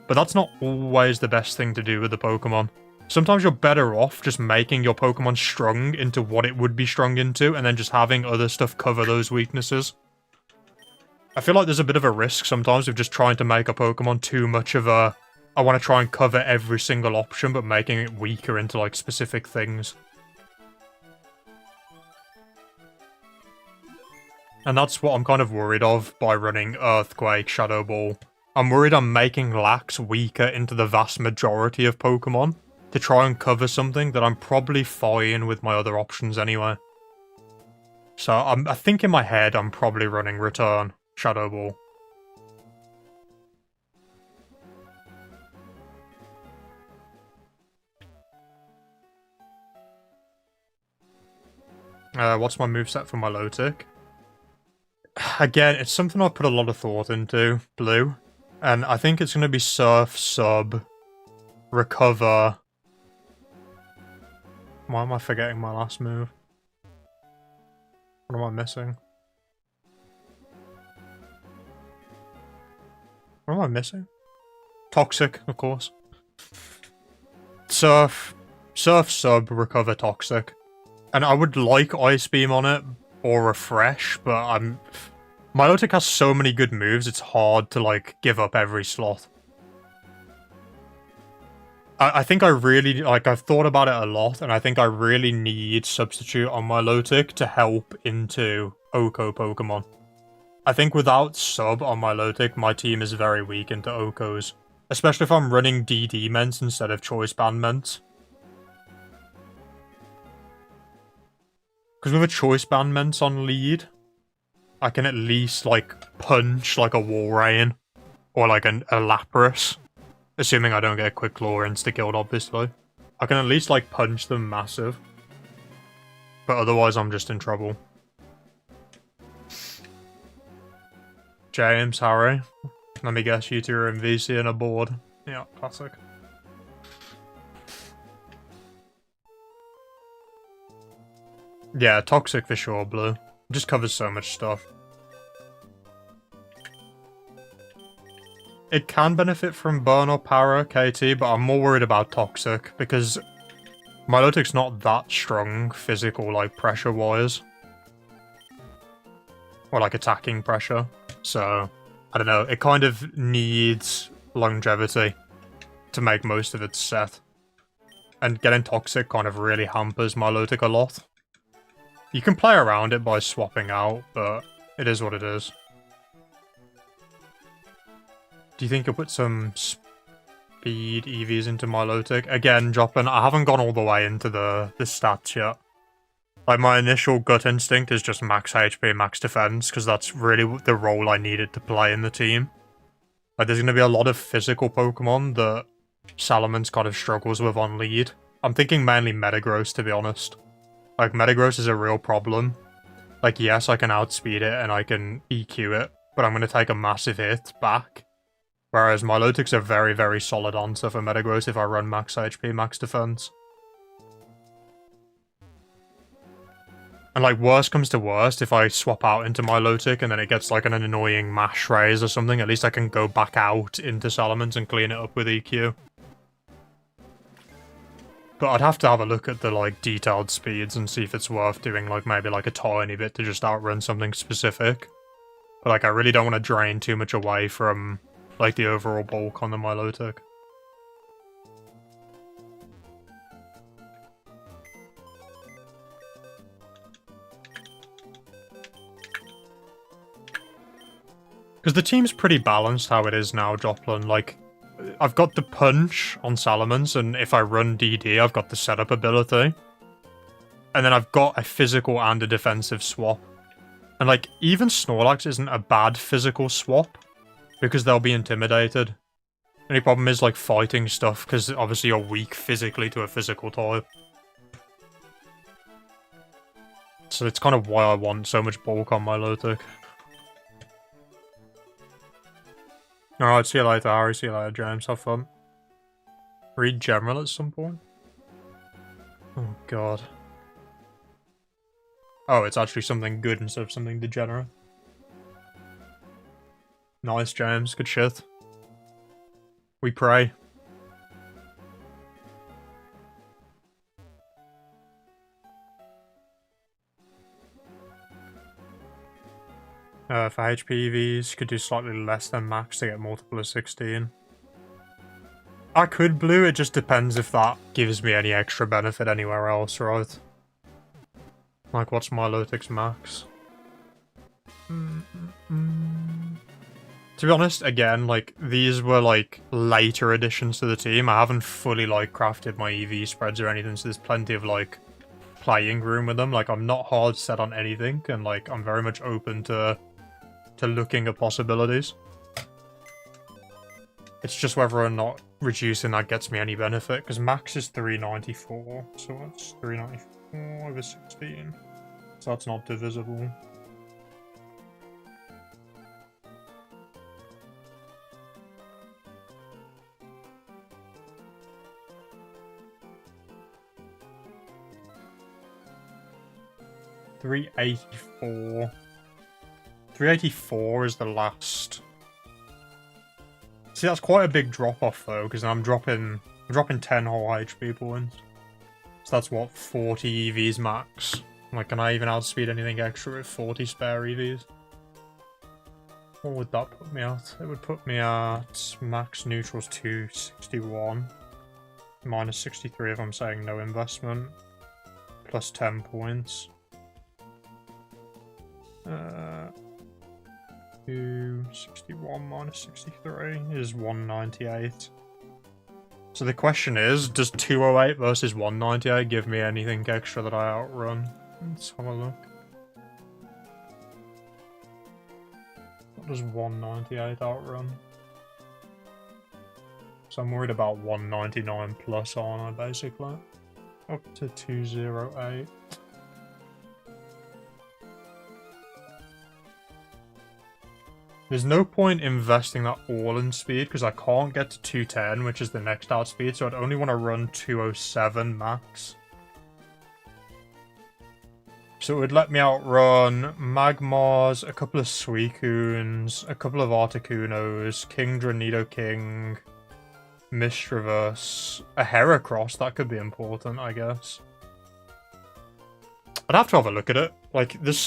but that's not always the best thing to do with the Pokemon. Sometimes you're better off just making your Pokemon strong into what it would be strong into, and then just having other stuff cover those weaknesses. I feel like there's a bit of a risk sometimes of just trying to make a Pokemon too much of a, I want to try and cover every single option, but making it weaker into, like, specific things. And that's what I'm kind of worried of by running Earthquake, Shadow Ball. I'm worried I'm making Lax weaker into the vast majority of Pokemon to try and cover something that I'm probably fine with my other options anyway. So I think in my head I'm probably running Return, Shadow Ball. What's my moveset for my Lotic? Again, it's something I put a lot of thought into, Blue. And I think it's going to be Surf, Sub, Recover. Why am I forgetting my last move? What am I missing? What am I missing? Toxic, of course. Surf, Sub, Recover, Toxic. And I would like Ice Beam on it, or Refresh, but my Lotic has so many good moves, it's hard to, like, give up every slot. I think I really, like, I've thought about it a lot, and I think I really need Substitute on my Lotic to help into Oko Pokemon. I think without Sub on my Lotic, my team is very weak into Okos. Especially if I'm running DD Ments instead of Choice Band Ments. Because with a Choice Band Ments on lead, I can at least, like, punch, like, a Walrein. Or, like, a Lapras. Assuming I don't get a Quick Claw insta-killed, obviously. I can at least, like, punch them massive. But otherwise, I'm just in trouble. James, Harry. Let me guess, you two are in VC and a board. Yeah, classic. Yeah, Toxic for sure, Blue. It just covers so much stuff. It can benefit from Burn or Para, KT, but I'm more worried about Toxic, because my Lotic's not that strong physical, like, pressure-wise. Or, like, attacking pressure. So, I don't know, it kind of needs longevity to make most of its set. And getting Toxic kind of really hampers my Lotic a lot. You can play around it by swapping out, but it is what it is. Do you think you'll put some speed EVs into my Lotic? Again, Joplin, I haven't gone all the way into the stats yet. Like, my initial gut instinct is just max HP, max defense, because that's really the role I needed to play in the team. Like, there's going to be a lot of physical Pokemon that Salamence kind of struggles with on lead. I'm thinking mainly Metagross, to be honest. Like, Metagross is a real problem. Like, yes, I can outspeed it and I can EQ it, but I'm going to take a massive hit back. Whereas my Lotic's a very, very solid answer for Metagross if I run max HP, max defense. And, like, worst comes to worst, if I swap out into my Lotic and then it gets, like, an annoying mash raise or something, at least I can go back out into Salamence and clean it up with EQ. But I'd have to have a look at the, like, detailed speeds and see if it's worth doing, like, maybe, like, a tiny bit to just outrun something specific. But, like, I really don't want to drain too much away from, like, the overall bulk on the Milotic. Because the team's pretty balanced how it is now, Joplin. Like, I've got the punch on Salamence, and if I run DD, I've got the setup ability. And then I've got a physical and a defensive swap. And, like, even Snorlax isn't a bad physical swap, because they'll be intimidated. Only problem is, like, fighting stuff, because obviously you're weak physically to a physical type. So it's kind of why I want so much bulk on my Lotic. Alright, see you later, Harry. See you later, James. Have fun. Read General at some point. Oh, God. Oh, it's actually something good instead of something degenerate. Nice, James. Good shit. We pray. For HPVs, could do slightly less than max to get multiple of 16. I could blue, it just depends if that gives me any extra benefit anywhere else, right? Like, what's my Lotic's max? To be honest, again, like, these were, like, later additions to the team. I haven't fully, like, crafted my EV spreads or anything, so there's plenty of, like, playing room with them. Like, I'm not hard set on anything, and, like, I'm very much open to looking at possibilities. It's just whether or not reducing that gets me any benefit, because max is 394, so that's 394 over 16. So that's not divisible. $384. 384 is the last. See, that's quite a big drop off though, because I'm dropping 10 whole HP points. So that's what, 40 EVs max. Like, can I even outspeed anything extra with 40 spare EVs? What would that put me at? It would put me at max neutrals 261. Minus 63 if I'm saying no investment. Plus 10 points. 261 minus 63 is 198. So the question is, does 208 versus 198 give me anything extra that I outrun? Let's have a look. What does 198 outrun? So I'm worried about 199 plus, aren't I, basically? Up to 208. There's no point investing that all in speed, because I can't get to 210, which is the next outspeed, so I'd only want to run 207 max. So it would let me outrun Magmars, a couple of Suicunes, a couple of Articunos, Kingdra, Nidoking, Mischievous, a Heracross, that could be important, I guess. I'd have to have a look at it. Like, there's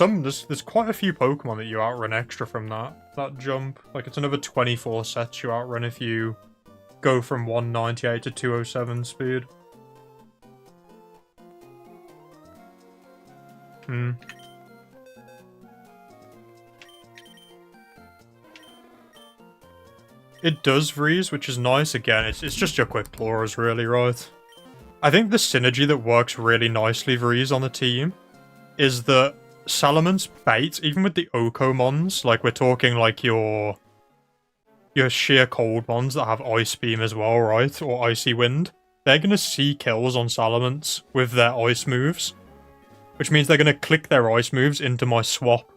quite a few Pokemon that you outrun extra from that jump. Like, it's another 24 sets you outrun if you go from 198 to 207 speed. It does freeze, which is nice. Again, it's just your quick claws, really, right? I think the synergy that works really nicely, Vreeze, on the team is that Salamence bait, even with the Okomons, like we're talking like your sheer cold ones that have Ice Beam as well, right? Or Icy Wind. They're going to see kills on Salamence with their ice moves. Which means they're going to click their ice moves into my swap.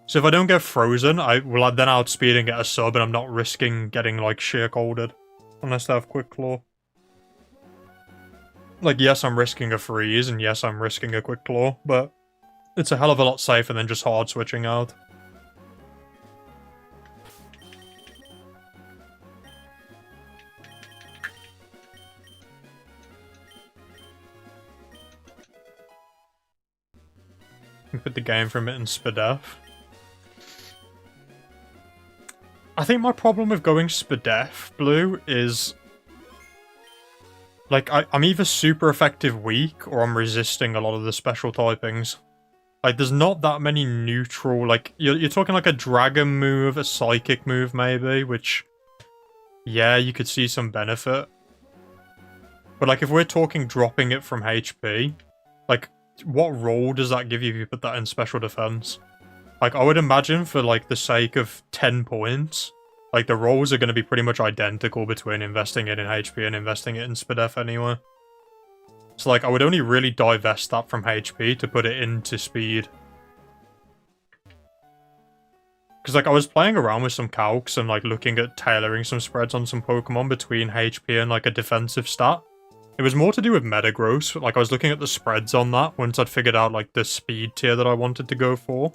So if I don't get frozen, I will then outspeed and get a sub, and I'm not risking getting, like, sheer colded. Unless they have Quick Claw. Like, yes, I'm risking a freeze, and yes, I'm risking a Quick Claw, but it's a hell of a lot safer than just hard switching out. Put the game from it in Spadef. I think my problem with going Spadef blue is, like, I'm either super effective weak or I'm resisting a lot of the special typings. Like, there's not that many neutral, like, you're talking like a dragon move, a psychic move maybe, which yeah, you could see some benefit. But, like, if we're talking dropping it from HP, like, what role does that give you if you put that in special defense? Like, I would imagine for, like, the sake of 10 points, like, the roles are going to be pretty much identical between investing it in HP and investing it in SPDF anyway. So, like, I would only really divest that from HP to put it into speed. Because, like, I was playing around with some calcs and, like, looking at tailoring some spreads on some Pokemon between HP and, like, a defensive stat. It was more to do with meta growth. Like, I was looking at the spreads on that once I'd figured out, like, the speed tier that I wanted to go for.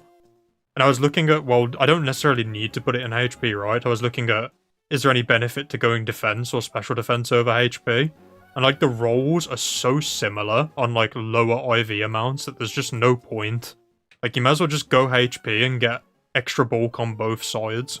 And I was looking at, well, I don't necessarily need to put it in HP, right? I was looking at, is there any benefit to going defense or special defense over HP? And, like, the rolls are so similar on, like, lower IV amounts that there's just no point. Like, you might as well just go HP and get extra bulk on both sides.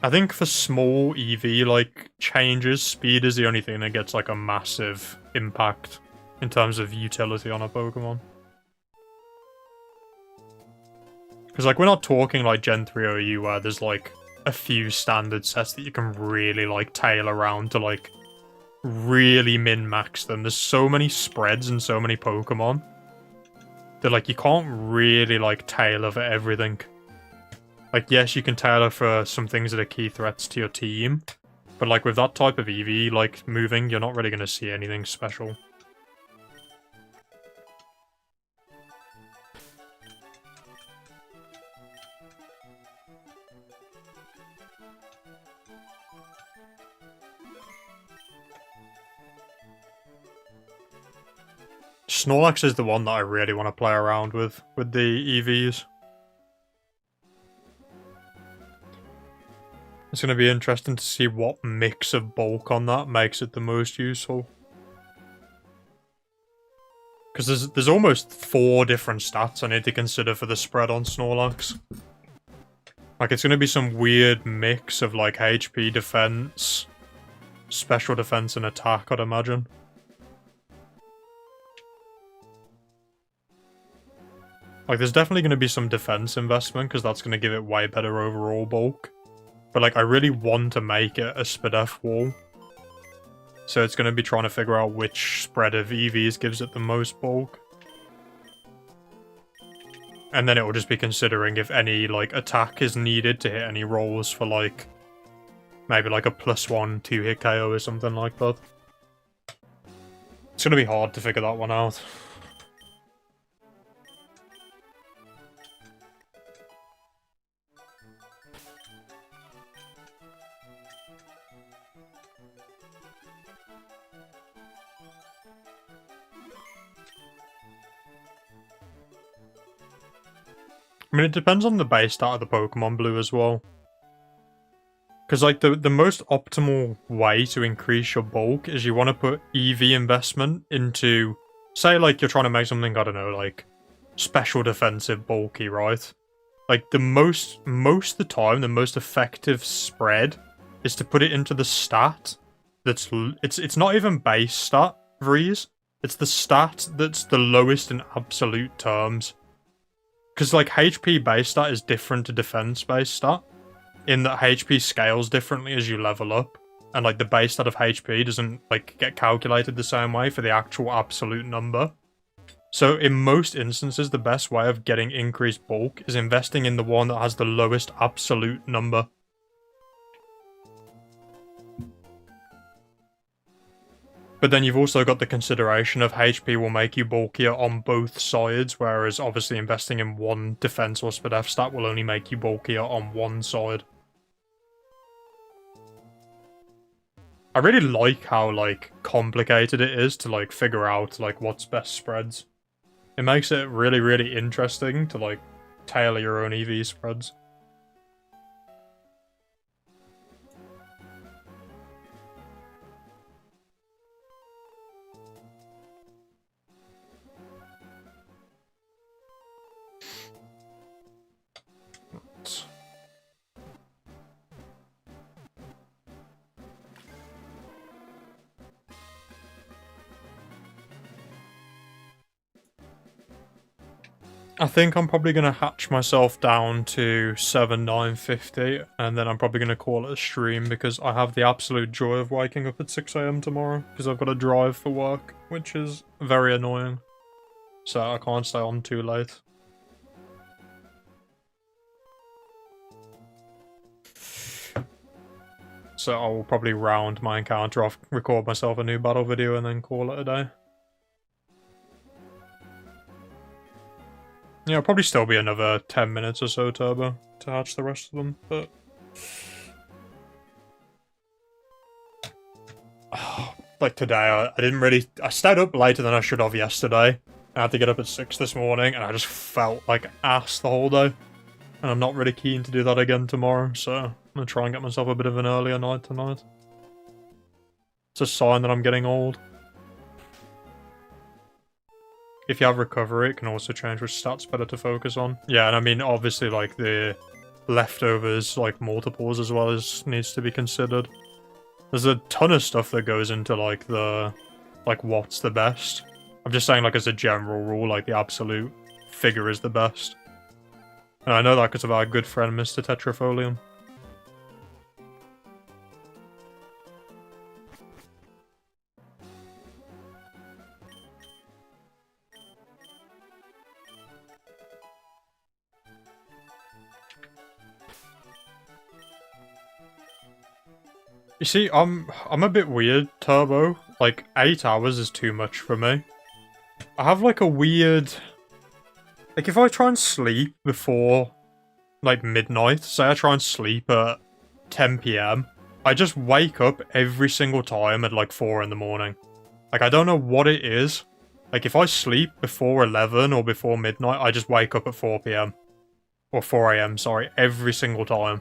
I think for small EV, like, changes, speed is the only thing that gets, like, a massive impact in terms of utility on a Pokemon. Because, like, we're not talking, like, Gen 3 OU where there's, like, a few standard sets that you can really, like, tail around to, like, really min-max them. There's so many spreads and so many Pokemon that, like, you can't really, like, tailor for everything. Like, yes, you can tailor for some things that are key threats to your team, but, like, with that type of EV, like, moving, you're not really going to see anything special. Snorlax is the one that I really want to play around with the EVs. It's going to be interesting to see what mix of bulk on that makes it the most useful. Because there's almost 4 different stats I need to consider for the spread on Snorlax. Like, it's going to be some weird mix of, like, HP, defense, special defense, and attack, I'd imagine. Like, there's definitely going to be some defense investment, because that's going to give it way better overall bulk. But, like, I really want to make it a SPDF wall. So it's going to be trying to figure out which spread of EVs gives it the most bulk. And then it will just be considering if any, like, attack is needed to hit any rolls for, like, maybe, like, a +1 2-hit KO or something like that. It's going to be hard to figure that one out. I mean, it depends on the base stat of the Pokemon Blue as well. Because, like, the most optimal way to increase your bulk is you want to put EV investment into, say, like, you're trying to make something, I don't know, like, special defensive bulky, right? Like, most of the time, the most effective spread is to put it into the stat that's, it's not even base stat, Vreeze. It's the stat that's the lowest in absolute terms. Because, like, HP base stat is different to defense base stat, in that HP scales differently as you level up, and, like, the base stat of HP doesn't, like, get calculated the same way for the actual absolute number. So, in most instances, the best way of getting increased bulk is investing in the one that has the lowest absolute number. But then you've also got the consideration of HP will make you bulkier on both sides, whereas obviously investing in one defense or SPDF stat will only make you bulkier on one side. I really like how, like, complicated it is to, like, figure out, like, what's best spreads. It makes it really, really interesting to, like, tailor your own EV spreads. I think I'm probably going to hatch myself down to 7,950, and then I'm probably going to call it a stream because I have the absolute joy of waking up at 6 AM tomorrow because I've got to drive for work, which is very annoying. So I can't stay on too late. So I will probably round my encounter off, record myself a new battle video, and then call it a day. Yeah, it'll probably still be another 10 minutes or so, Turbo, to hatch the rest of them, but... like today, I didn't really... I stayed up later than I should have yesterday. I had to get up at 6 this morning, and I just felt like ass the whole day. And I'm not really keen to do that again tomorrow, so I'm gonna try and get myself a bit of an earlier night tonight. It's a sign that I'm getting old. If you have recovery, it can also change which stats better to focus on. Yeah, and I mean, obviously, like, the leftovers, like, multiples as well as needs to be considered. There's a ton of stuff that goes into, like, the... like, what's the best. I'm just saying, like, as a general rule, like, the absolute figure is the best. And I know that because of our good friend, Mr. Tetrafolium. You see, I'm a bit weird, Turbo. Like, 8 hours is too much for me. I have, like, a weird... like, if I try and sleep before, like, midnight, say I try and sleep at 10 PM, I just wake up every single time at, like, 4 in the morning. Like, I don't know what it is. Like, if I sleep before 11 or before midnight, I just wake up at 4 PM. Or 4 AM, sorry, every single time.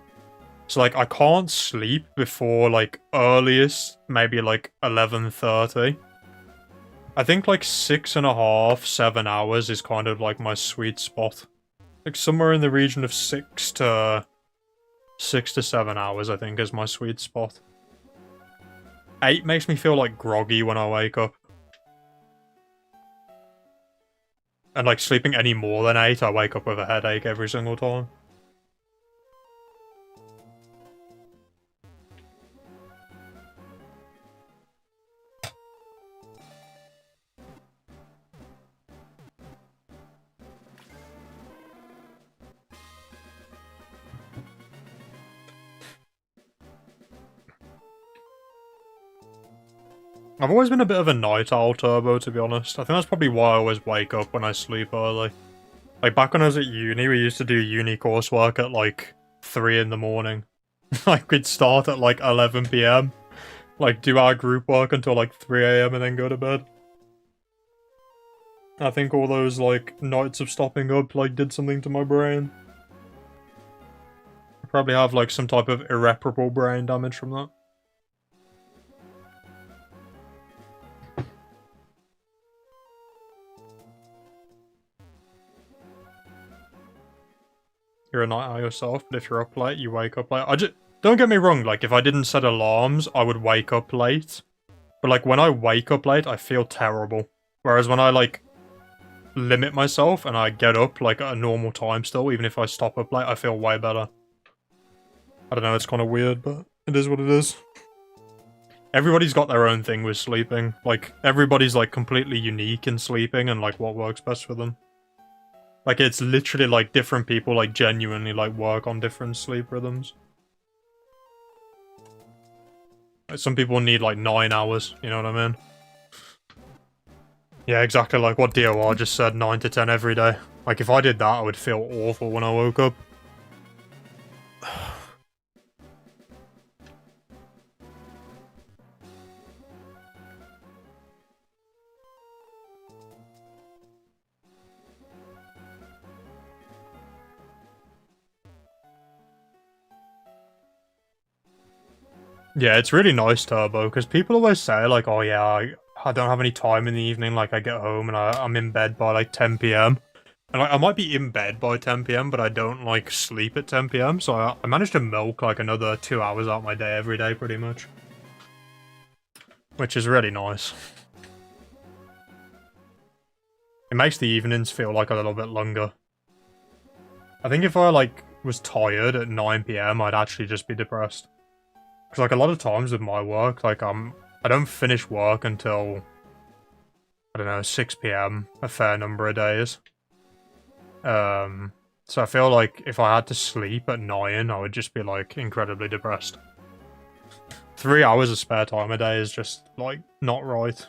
So, like, I can't sleep before, like, earliest, maybe, like, 11:30. I think, like, 6.5, 7 hours is kind of, like, my sweet spot. Like, somewhere in the region of 6 to 7 hours, I think, is my sweet spot. 8 makes me feel, like, groggy when I wake up. And, like, sleeping any more than 8, I wake up with a headache every single time. I've always been a bit of a night owl, Turbo, to be honest. I think that's probably why I always wake up when I sleep early. Like, back when I was at uni, we used to do uni coursework at, like, 3 in the morning. Like, we'd start at, like, 11 PM. Like, do our group work until, like, 3 AM and then go to bed. I think all those, like, nights of stopping up, like, did something to my brain. I probably have, like, some type of irreparable brain damage from that. You're a night owl yourself, but if you're up late, you wake up late. Don't get me wrong, like, if I didn't set alarms, I would wake up late. But, like, when I wake up late, I feel terrible. Whereas when I, like, limit myself and I get up, like, at a normal time still, even if I stop up late, I feel way better. I don't know, it's kind of weird, but it is what it is. Everybody's got their own thing with sleeping. Like, everybody's, like, completely unique in sleeping and, like, what works best for them. Like, it's literally, like, different people, like, genuinely, like, work on different sleep rhythms. Like, some people need, like, 9 hours, you know what I mean? Yeah, exactly like what DOR just said, 9 to 10 every day. Like, if I did that, I would feel awful when I woke up. Yeah, it's really nice, Turbo, because people always say, like, oh yeah, I don't have any time in the evening, like, I get home and I'm in bed by, like, 10 PM. And, like, I might be in bed by 10 PM, but I don't, like, sleep at 10 PM, so I managed to milk, like, another 2 hours out my day every day, pretty much. Which is really nice. It makes the evenings feel, like, a little bit longer. I think if I, like, was tired at 9 PM, I'd actually just be depressed. Because, like, a lot of times with my work, like, I don't finish work until, I don't know, 6 PM a fair number of days. So I feel like if I had to sleep at 9, I would just be, like, incredibly depressed. 3 hours of spare time a day is just, like, not right.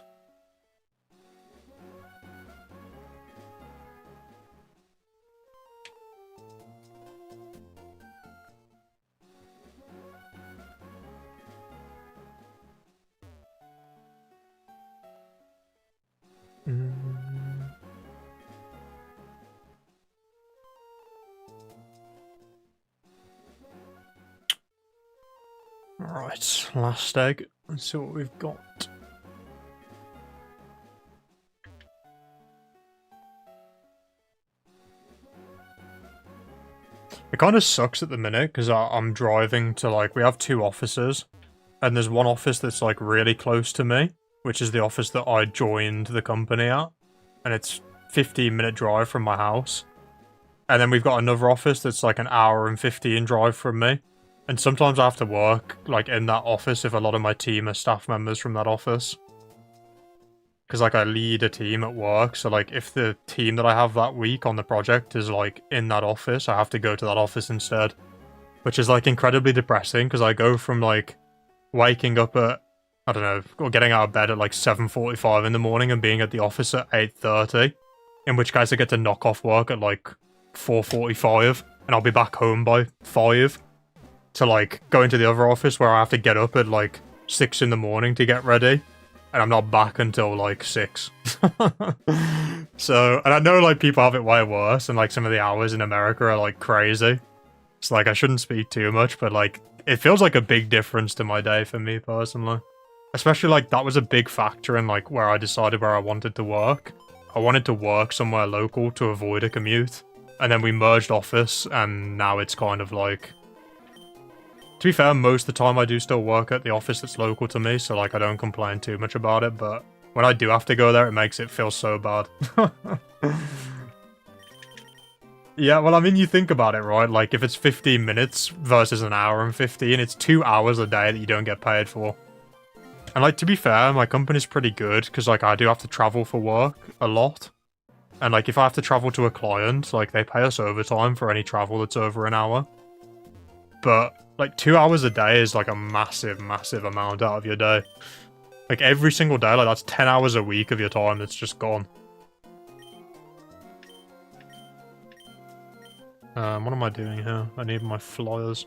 Right, last egg. Let's see what we've got. It kind of sucks at the minute, because I'm driving to, like, we have 2 offices, and there's one office that's, like, really close to me, which is the office that I joined the company at, and it's 15-minute drive from my house. And then we've got another office that's, like, an hour and 15 drive from me. And sometimes I have to work, like, in that office if a lot of my team are staff members from that office. Because, like, I lead a team at work, so, like, if the team that I have that week on the project is, like, in that office, I have to go to that office instead. Which is, like, incredibly depressing, because I go from, like, waking up at, I don't know, or getting out of bed at, like, 7:45 in the morning and being at the office at 8:30. In which case I get to knock off work at, like, 4:45, and I'll be back home by 5. To, like, go into the other office where I have to get up at, like, 6 in the morning to get ready. And I'm not back until, like, 6. So, and I know, like, people have it way worse, and, like, some of the hours in America are, like, crazy. It's like, I shouldn't speak too much, but, like, it feels like a big difference to my day for me, personally. Especially, like, that was a big factor in, like, where I decided where I wanted to work. I wanted to work somewhere local to avoid a commute. And then we merged office, and now it's kind of, like... To be fair, most of the time I do still work at the office that's local to me, so, like, I don't complain too much about it, but when I do have to go there, it makes it feel so bad. Yeah, well, I mean, you think about it, right? Like, if it's 15 minutes versus an hour and 15, it's 2 hours a day that you don't get paid for. And, like, to be fair, my company's pretty good, because, like, I do have to travel for work a lot. And, like, if I have to travel to a client, like, they pay us overtime for any travel that's over an hour. But, like, 2 hours a day is, like, a massive, massive amount out of your day. Like, every single day, like, that's 10 hours a week of your time that's just gone. What am I doing here? I need my flyers.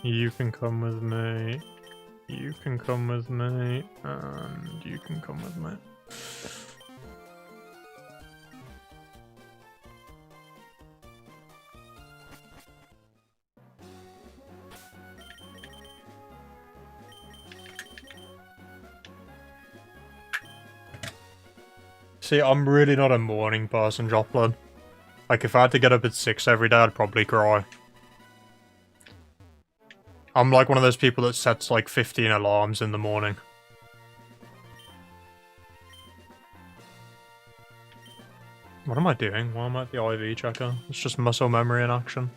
You can come with me. You can come with me. And you can come with me. See, I'm really not a morning person, Joplin. Like, if I had to get up at 6 every day, I'd probably cry. I'm like one of those people that sets, like, 15 alarms in the morning. What am I doing? Why am I at the IV checker? It's just muscle memory in action.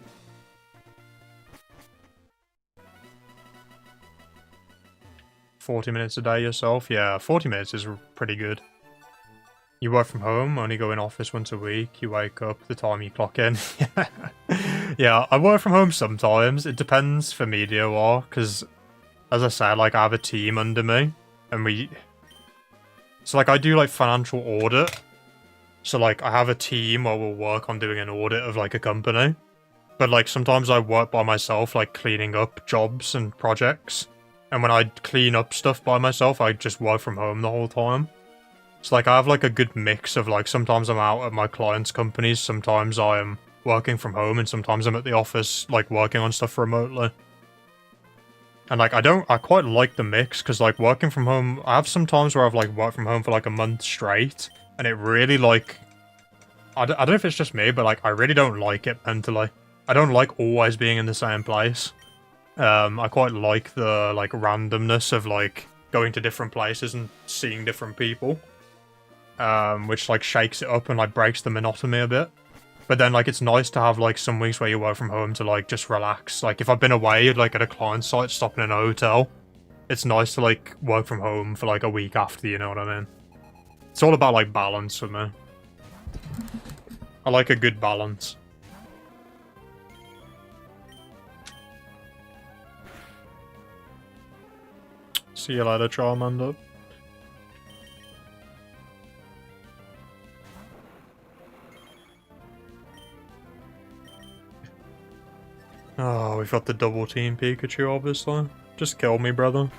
$40 a day yourself? Yeah, 40 minutes is pretty good. You work from home, only go in office once a week, you wake up the time you clock in. Yeah, I work from home sometimes. It depends for media war, because, as I said, like, I have a team under me, and we... So, like, I do, like, financial audit. So, like, I have a team where we'll work on doing an audit of, like, a company. But, like, sometimes I work by myself, like, cleaning up jobs and projects. And when I clean up stuff by myself, I just work from home the whole time. So, like, I have, like, a good mix of, like, sometimes I'm out at my clients' companies, sometimes I am working from home, and sometimes I'm at the office, like, working on stuff remotely. And, like, I quite like the mix, because, like, working from home, I have some times where I've, like, worked from home for, like, a month straight, and it really, like, I don't know if it's just me, but, like, I really don't like it mentally. I don't like always being in the same place. I quite like the, like, randomness of, like, going to different places and seeing different people. which like shakes it up and like breaks the monotony a bit. But then like it's nice to have like some weeks where you work from home to like just relax. Like if I've been away like at a client site, stopping in a hotel, it's nice to like work from home for like a week after, you know what I mean? It's all about like balance for me. I like a good balance. See you later, Charmander. Oh, we've got the double team Pikachu, obviously. Just kill me, brother.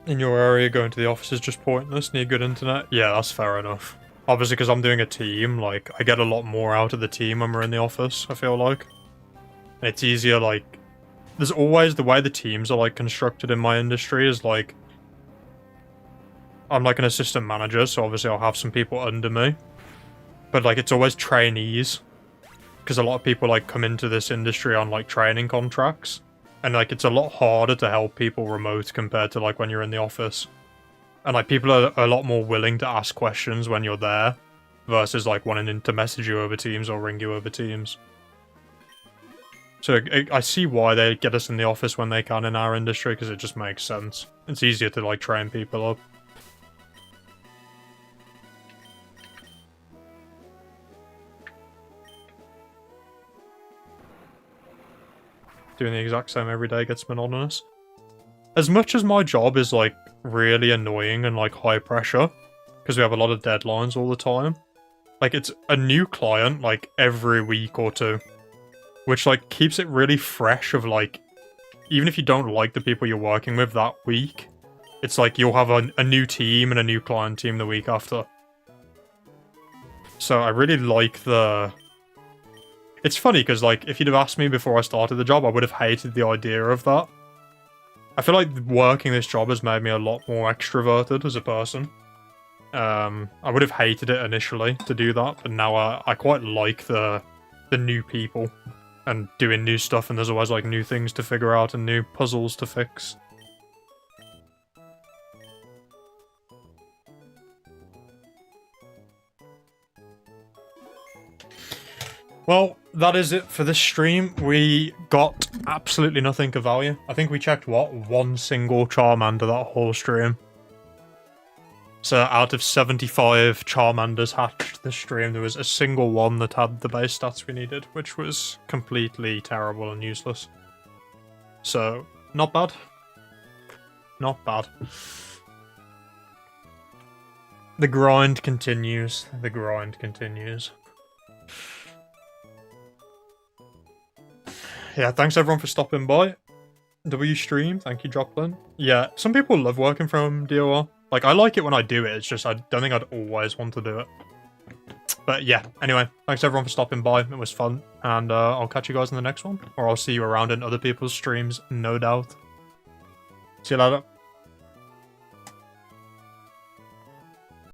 In your area, going to the office is just pointless. Need good internet? Yeah, that's fair enough. Obviously, because I'm doing a team, like, I get a lot more out of the team when we're in the office, I feel like. And it's easier, like... There's always the way the teams are, like, constructed in my industry is, like... I'm, like, an assistant manager, so obviously I'll have some people under me. But, like, it's always trainees. Because a lot of people, like, come into this industry on, like, training contracts. And, like, it's a lot harder to help people remote compared to, like, when you're in the office. And, like, people are a lot more willing to ask questions when you're there. Versus, like, wanting to message you over Teams or ring you over Teams. So, I see why they get us in the office when they can in our industry, because it just makes sense. It's easier to, like, train people up. Doing the exact same every day gets monotonous. As much as my job is, like, really annoying and, like, high pressure, because we have a lot of deadlines all the time, like, it's a new client, like, every week or two, which, like, keeps it really fresh of, like, even if you don't like the people you're working with that week, it's like you'll have a new team and a new client team the week after. So I really like the... It's funny, because, like, if you'd have asked me before I started the job, I would have hated the idea of that. I feel like working this job has made me a lot more extroverted as a person. I would have hated it initially to do that, but now I quite like the new people and doing new stuff, and there's always, like, new things to figure out and new puzzles to fix. Well, that is it for this stream. We got absolutely nothing of value. I think we checked, what, one single Charmander that whole stream. So out of 75 Charmanders hatched this stream, there was a single one that had the base stats we needed, which was completely terrible and useless. So, not bad. Not bad. The grind continues. The grind continues. Yeah, thanks everyone for stopping by. W-Stream, thank you, Joplin. Yeah, some people love working from DOR. Like, I like it when I do it, it's just I don't think I'd always want to do it. But yeah, anyway, thanks everyone for stopping by, it was fun. And I'll catch you guys in the next one. Or I'll see you around in other people's streams, no doubt. See you later.